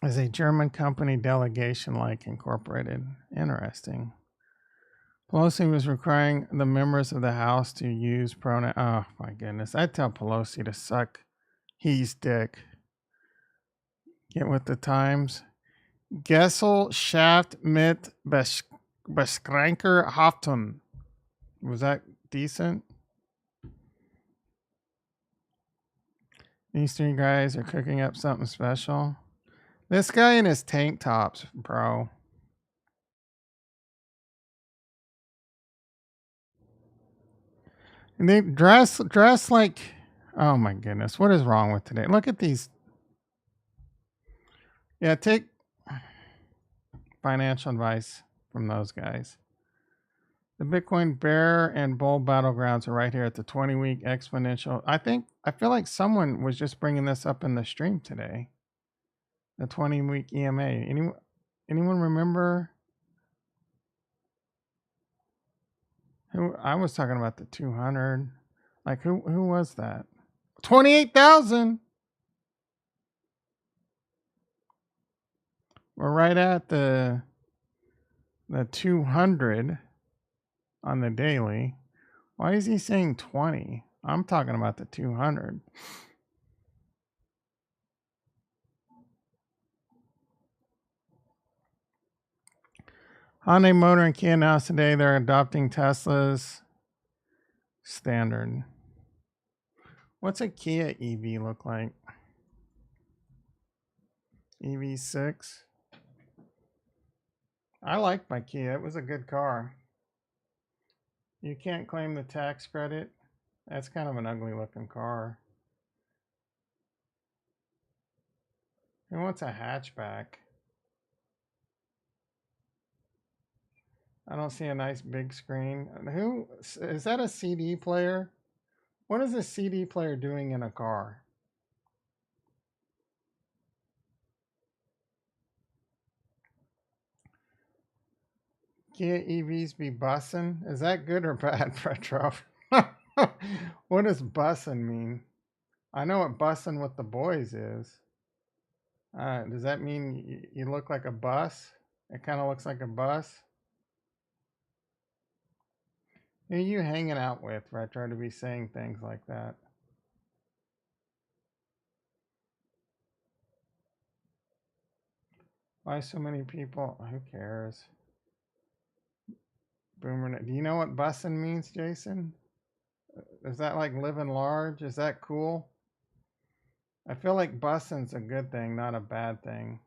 Is a German company delegation like incorporated. Interesting. Pelosi was requiring the members of the House to use pronoun. Oh my goodness. I'd tell Pelosi to suck he's dick. Get with the times. Gesellschaft mit Beschränker Haftung. Was that decent? These three guys are cooking up something special. This guy in his tank tops, bro. And they dress like, oh my goodness, what is wrong with today? Look at these. Yeah, take financial advice from those guys. The Bitcoin bear and bull battlegrounds are right here at the 20-week exponential. I feel like someone was just bringing this up in the stream today. The 20-week EMA. Anyone remember? I was talking about the 200. Like who was that? 28,000. We're right at the 200 on the daily. Why is he saying 20? I'm talking about the 200. Hyundai Motor and Kia announced today they're adopting Tesla's standard. What's a Kia EV look like? EV6. I liked my Kia. It was a good car. You can't claim the tax credit. That's kind of an ugly looking car. Who wants a hatchback? I don't see a nice big screen. Who is that? A CD player? What is a CD player doing in a car? Kia EVs be bussin'? Is that good or bad, Petro? What does bussin' mean? I know what bussin' with the boys is. Does that mean you look like a bus? It kind of looks like a bus. Who are you hanging out with, Retro, to be saying things like that? Why so many people? Who cares? Boomer. Do you know what bussin' means, Jason? Is that like living large? Is that cool? I feel like bussin's a good thing, not a bad thing.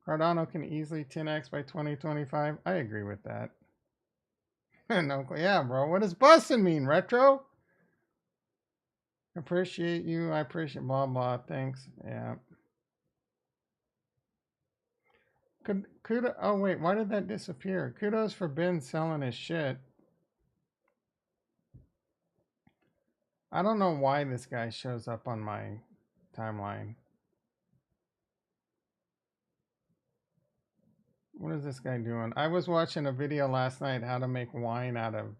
Cardano can easily 10x by 2025. I agree with that. No, yeah, bro. What does bussin' mean, Retro? Appreciate you. I appreciate blah blah. Thanks. Yeah. Kudos. Oh wait, why did that disappear? Kudos for Ben selling his shit. I don't know why this guy shows up on my timeline. What is this guy doing? I was watching a video last night how to make wine out of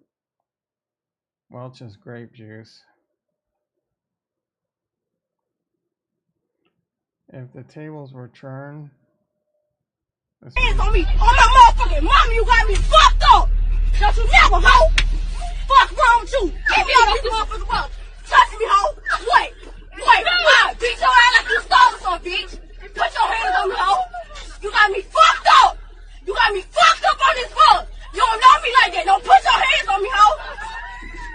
Welch's grape juice. If the tables were turned. Hands on me, on my motherfucking mom, you got me fucked up. Don't you never, hoe. Fuck wrong with you. Get me out of this motherfucking world. Touch me, hoe. Wait. Why? Beat your ass like you stole something, bitch. Put your hands on me, hoe. You got me fucked up. You got me fucked up on this phone. You don't know me like that. Don't put your hands on me, hoe.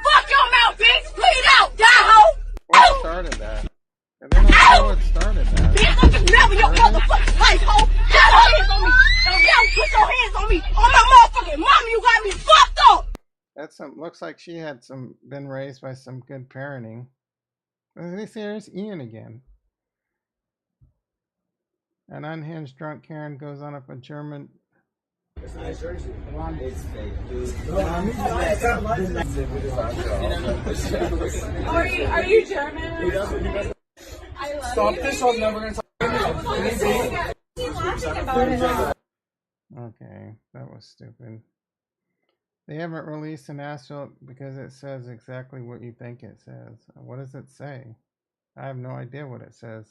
Fuck your mouth, bitch. Bleed out. Die, hoe. What started that? And then I know what started that. Bitch, I'm just never your motherfucking life, hoe. Put your hands on me. Don't ever put your hands on me. On my motherfucking mama, you got me fucked up. That's some. Looks like she had been raised by some good parenting. There's Ian again. An unhinged drunk Karen goes on up a German. It's nice jersey. It's fake, dude. Are you German? I love Stop you. this, I'm never gonna talk about it. Okay, that was stupid. They haven't released an asphalt because it says exactly what you think it says. What does it say? I have no idea what it says.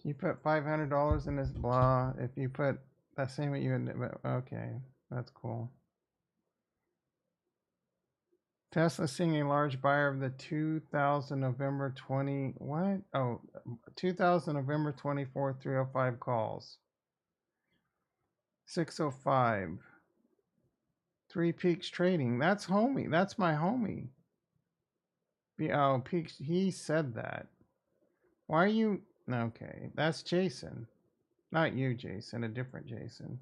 You put $500 in this blah. If you put that same what you okay, that's cool. Tesla seeing a large buyer of the 2000 November 20 what? Oh, 2000 November 24 305 calls. 605. Three Peaks Trading. That's homie. That's my homie. Oh, Peaks. He said that. Why are you? Okay, that's Jason. Not you, Jason. A different Jason.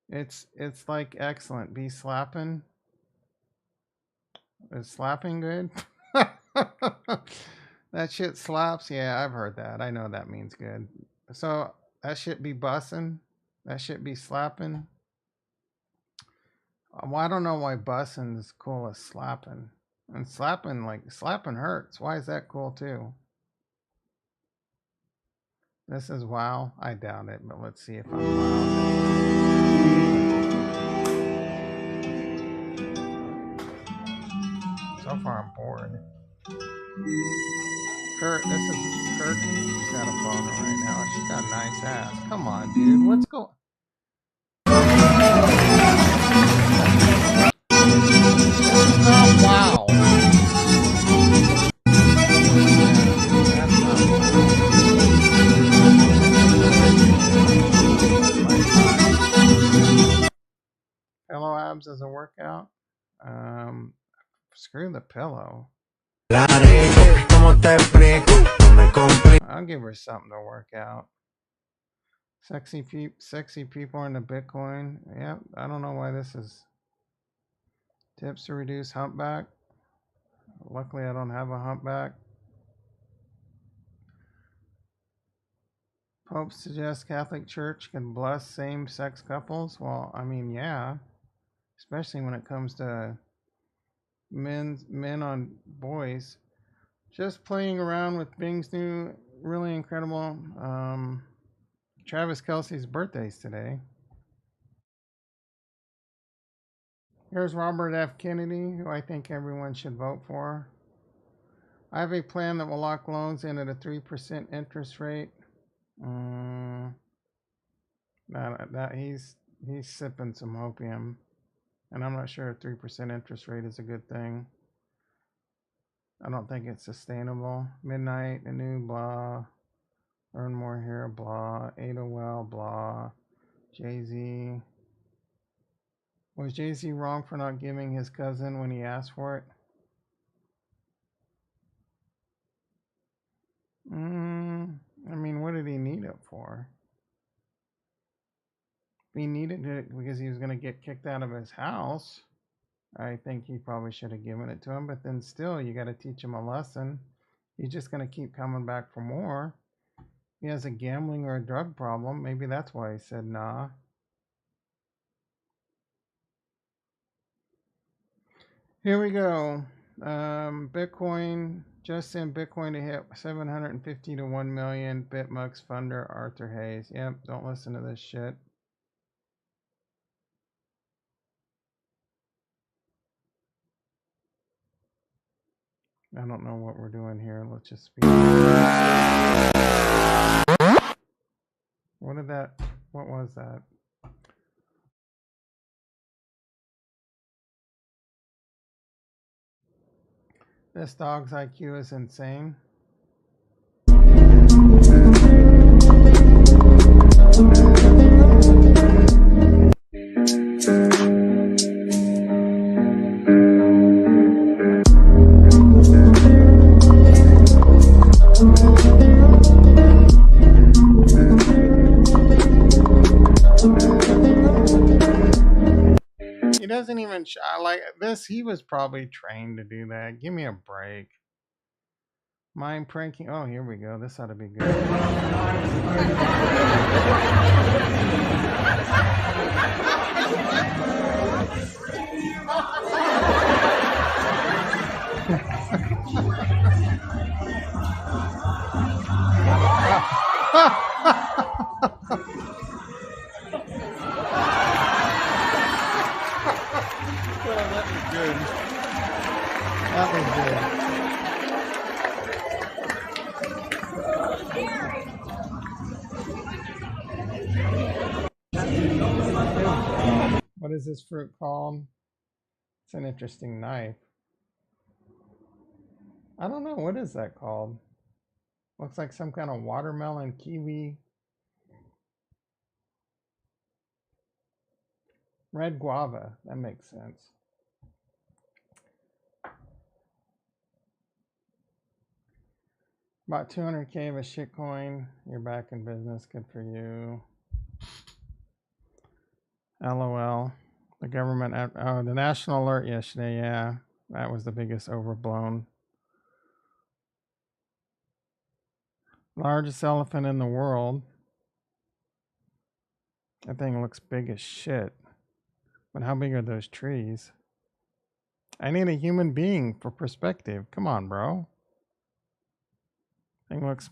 It's like excellent. Be slapping. Is slapping good? That shit slaps. Yeah, I've heard that. I know that means good. So that shit be bussing. That shit be slapping. Well, I don't know why bussing is cool as slapping. And slapping hurts. Why is that cool too? This is WoW. I doubt it, but let's see if I'm So far, I'm bored. Kurt, this is Kurt. She's got a boner right now. She's got a nice ass. Come on, dude. What's going? Oh, wow. Pillow abs as a workout. Screw the pillow. I'll give her something to work out. Sexy people into Bitcoin. Yep, I don't know why this is. Tips to reduce humpback. Luckily, I don't have a humpback. Pope suggests Catholic Church can bless same-sex couples. Well, I mean, yeah, especially when it comes to men on boys. Just playing around with Bing's new really incredible Travis Kelce's birthday's today. Here's Robert F. Kennedy, who I think everyone should vote for. I have a plan that will lock loans in at a 3% interest rate. That he's sipping some opium, and I'm not sure a 3% interest rate is a good thing. I don't think it's sustainable. Midnight, a new blah, earn more here, blah, AOL, blah, Jay-Z. Was Jay-Z wrong for not giving his cousin when he asked for it? I mean, what did he need it for? If he needed it because he was going to get kicked out of his house, I think he probably should have given it to him. But then still, you got to teach him a lesson. He's just going to keep coming back for more. He has a gambling or a drug problem. Maybe that's why he said nah. Here we go. Bitcoin, just sent Bitcoin to hit 750 to 1 million. Bitmux funder Arthur Hayes. Yep, don't listen to this shit. I don't know what we're doing here. Let's just speak. What was that? This dog's IQ is insane. He doesn't even like this. He was probably trained to do that. Give me a break. Mind pranking. Oh, here we go. This ought to be good. That was good. What is this fruit called? It's an interesting knife. I don't know. What is that called? Looks like some kind of watermelon, kiwi. Red guava. That makes sense. About 200K of a shitcoin. You're back in business. Good for you. LOL. The government. Oh, the national alert yesterday. Yeah, that was the biggest overblown. Largest elephant in the world. That thing looks big as shit. But how big are those trees? I need a human being for perspective. Come on, bro. Thing looks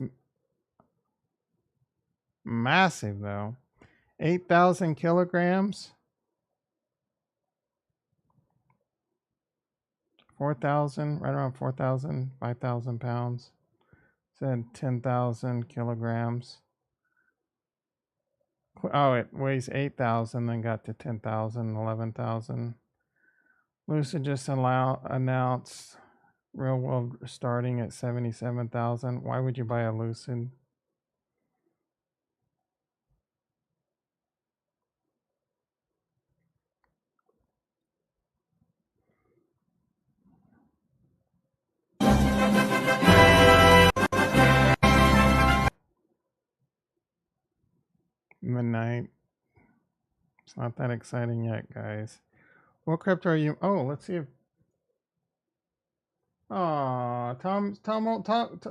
massive, though. 8,000 kilograms. 4,000, right around 4,000, 5,000 pounds. Said 10,000 kilograms. Oh, it weighs 8,000, then got to 10,000, 11,000. Lucid just announced real world starting at 77,000. Why would you buy a Lucid? Midnight. It's not that exciting yet, guys. What crypto are you? Oh, let's see if. Oh, Tom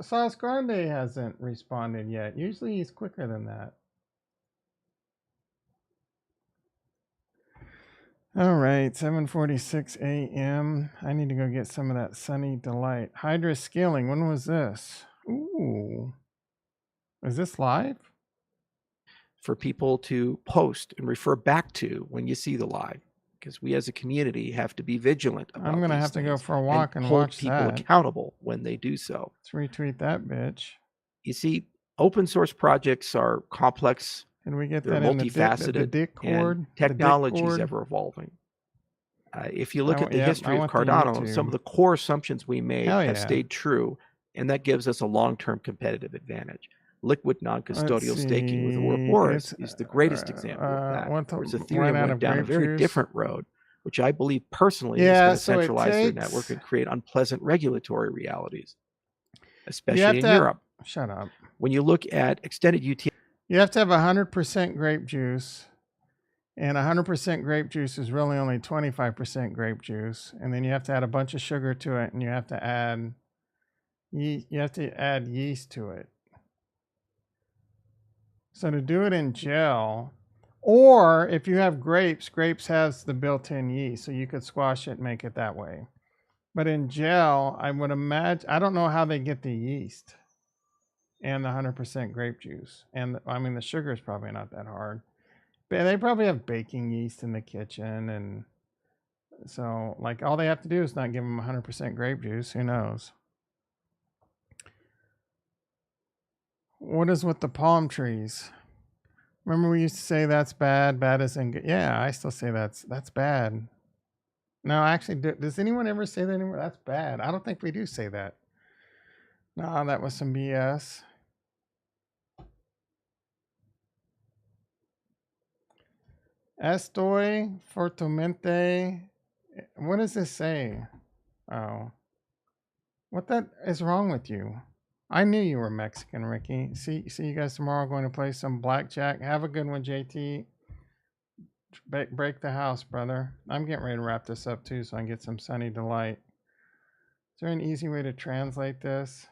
Sauce Grande hasn't responded yet. Usually he's quicker than that. All right, 7:46 a.m. I need to go get some of that Sunny Delight. Hydra scaling. When was this? Ooh. Is this live? For people to post and refer back to when you see the live, because we as a community have to be vigilant about I'm gonna have to go for a walk and watch people that. accountable when they do so. Let's retweet that bitch. You see, open source projects are complex And we get They're that in the multifaceted, Discord. and technology is ever evolving. If you look at the history of Cardano, some of the core assumptions we made have stayed true, and that gives us a long-term competitive advantage. Liquid non-custodial staking with Ouroboros is the greatest example of that. Whereas Ethereum went down a very different road, which I believe personally is going to centralize their network and create unpleasant regulatory realities, especially in Europe. Shut up. When you look at extended UTXO, you have to have 100% grape juice, and 100% grape juice is really only 25% grape juice, and then you have to add a bunch of sugar to it, and you have to add yeast to it. So to do it in gel, or if you have grapes has the built-in yeast, so you could squash it and make it that way. But in gel, I would imagine, I don't know how they get the yeast and the 100% grape juice. And I mean, the sugar is probably not that hard. But they probably have baking yeast in the kitchen. And so like all they have to do is not give them 100% grape juice. Who knows? What is with the palm trees? Remember we used to say that's bad, bad isn't good. Yeah, I still say that's bad. No, actually, does anyone ever say that anymore? That's bad. I don't think we do say that. No, that was some BS. Estoy fortemente. What does this say? Oh. What that is wrong with you? I knew you were Mexican, Ricky. See you guys tomorrow. Going to play some blackjack. Have a good one, JT. Break the house, brother. I'm getting ready to wrap this up too, so I can get some sunny delight. Is there an easy way to translate this?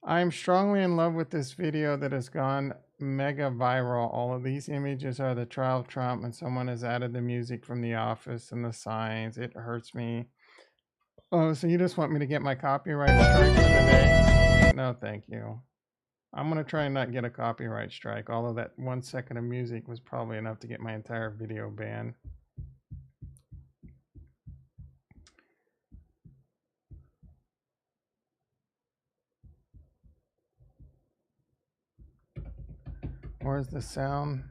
I'm strongly in love with this video that has gone mega viral. All of these images are the trial of Trump, and someone has added the music from The Office and the signs. It hurts me. Oh, so you just want me to get my copyright strike for the day? No, thank you. I'm going to try and not get a copyright strike, although that 1 second of music was probably enough to get my entire video banned. Where's the sound?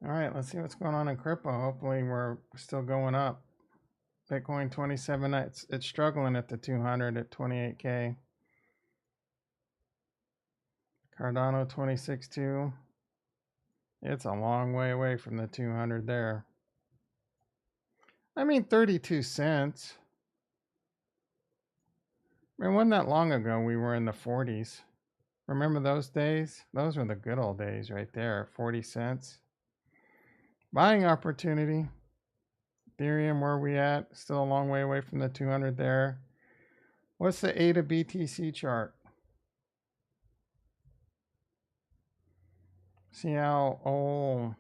All right, let's see what's going on in crypto. Hopefully we're still going up. Bitcoin 27, it's struggling at the 200 at 28K. Cardano 26.2. It's a long way away from the 200 there. I mean, 32 cents. I mean, wasn't that long ago we were in the 40s. Remember those days? Those were the good old days right there, 40 cents. Buying opportunity. Ethereum, where are we at? Still a long way away from the 200 there. What's the A to BTC chart? See how old.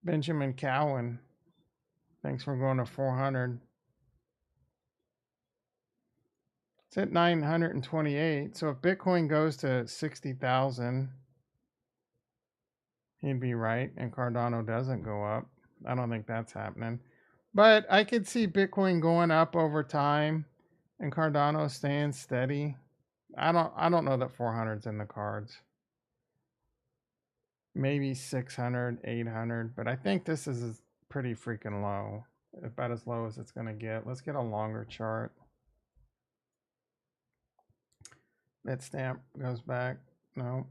Benjamin Cowan. Thanks for going to 400. It's at 928. So if Bitcoin goes to 60,000, he'd be right. And Cardano doesn't go up. I don't think that's happening. But I could see Bitcoin going up over time and Cardano staying steady. I don't know that 400's in the cards. Maybe 600, 800, but I think this is pretty freaking low. About as low as it's going to get. Let's get a longer chart. Bitstamp goes back. No.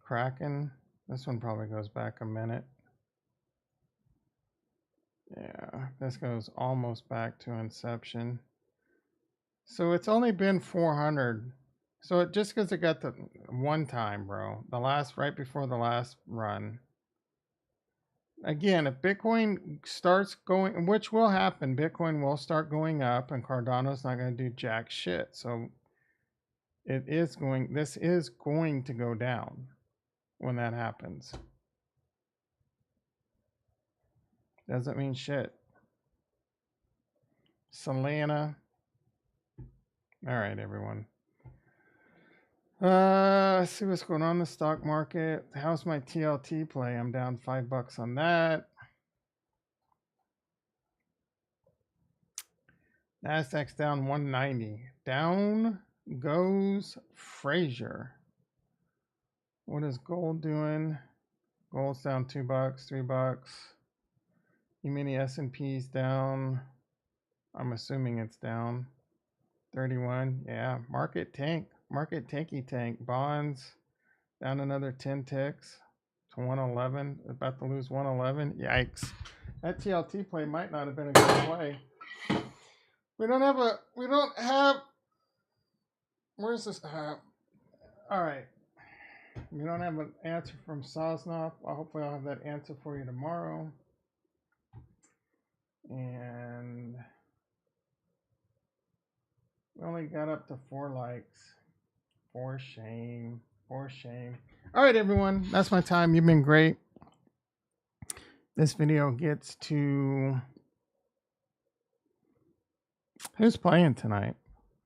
Kraken. This one probably goes back a minute. Yeah, this goes almost back to inception. So it's only been 400. So it just because it got the one time, bro. The last, right before the last run. Again, if Bitcoin starts going, which will happen, Bitcoin will start going up and Cardano's not going to do jack shit. So it is going, this is going to go down when that happens. Doesn't mean shit. Solana. All right, everyone. Let's see what's going on in the stock market. How's my TLT play? I'm down $5 on that. Nasdaq's down 190. Down goes Frazier. What is gold doing? Gold's down $2, $3. E-mini S&P's down. I'm assuming it's down 31. Yeah, market tank. Market tanky tank. Bonds down another 10 ticks to 111. About to lose 111. Yikes. That TLT play might not have been a good play. We don't have, where's this? All right. We don't have an answer from Sosnoff. Hopefully I'll have that answer for you tomorrow. And we only got up to 4 likes. For shame. For shame. All right, everyone. That's my time. You've been great. This video gets to... Who's playing tonight?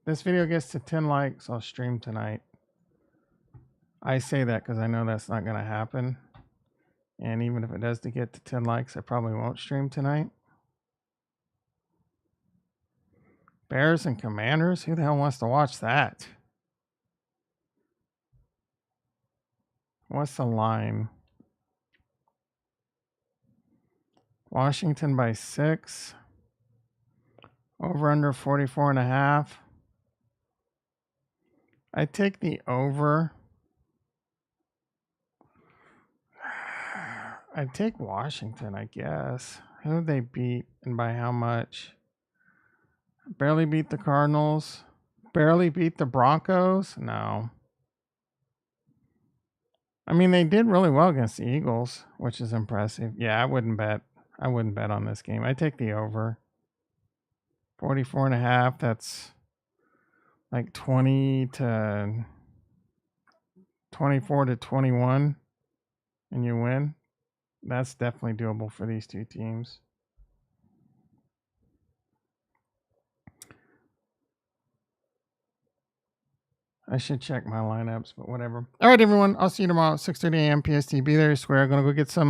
This video gets to 10 likes. I'll stream tonight. I say that because I know that's not going to happen. And even if it does to get to 10 likes, I probably won't stream tonight. Bears and Commanders? Who the hell wants to watch that? What's the line? Washington by 6. Over under 44.5. I take the over. I'd take Washington, I guess. Who did they beat and by how much? Barely beat the Cardinals. Barely beat the Broncos? No. I mean, they did really well against the Eagles, which is impressive. Yeah, I wouldn't bet. I wouldn't bet on this game. I take the over. 44.5. That's like 20 to 24 to 21, and you win. That's definitely doable for these two teams. I should check my lineups, but whatever. All right, everyone. I'll see you tomorrow at 6:30 a.m. PST. Be there, square. I'm going to go get some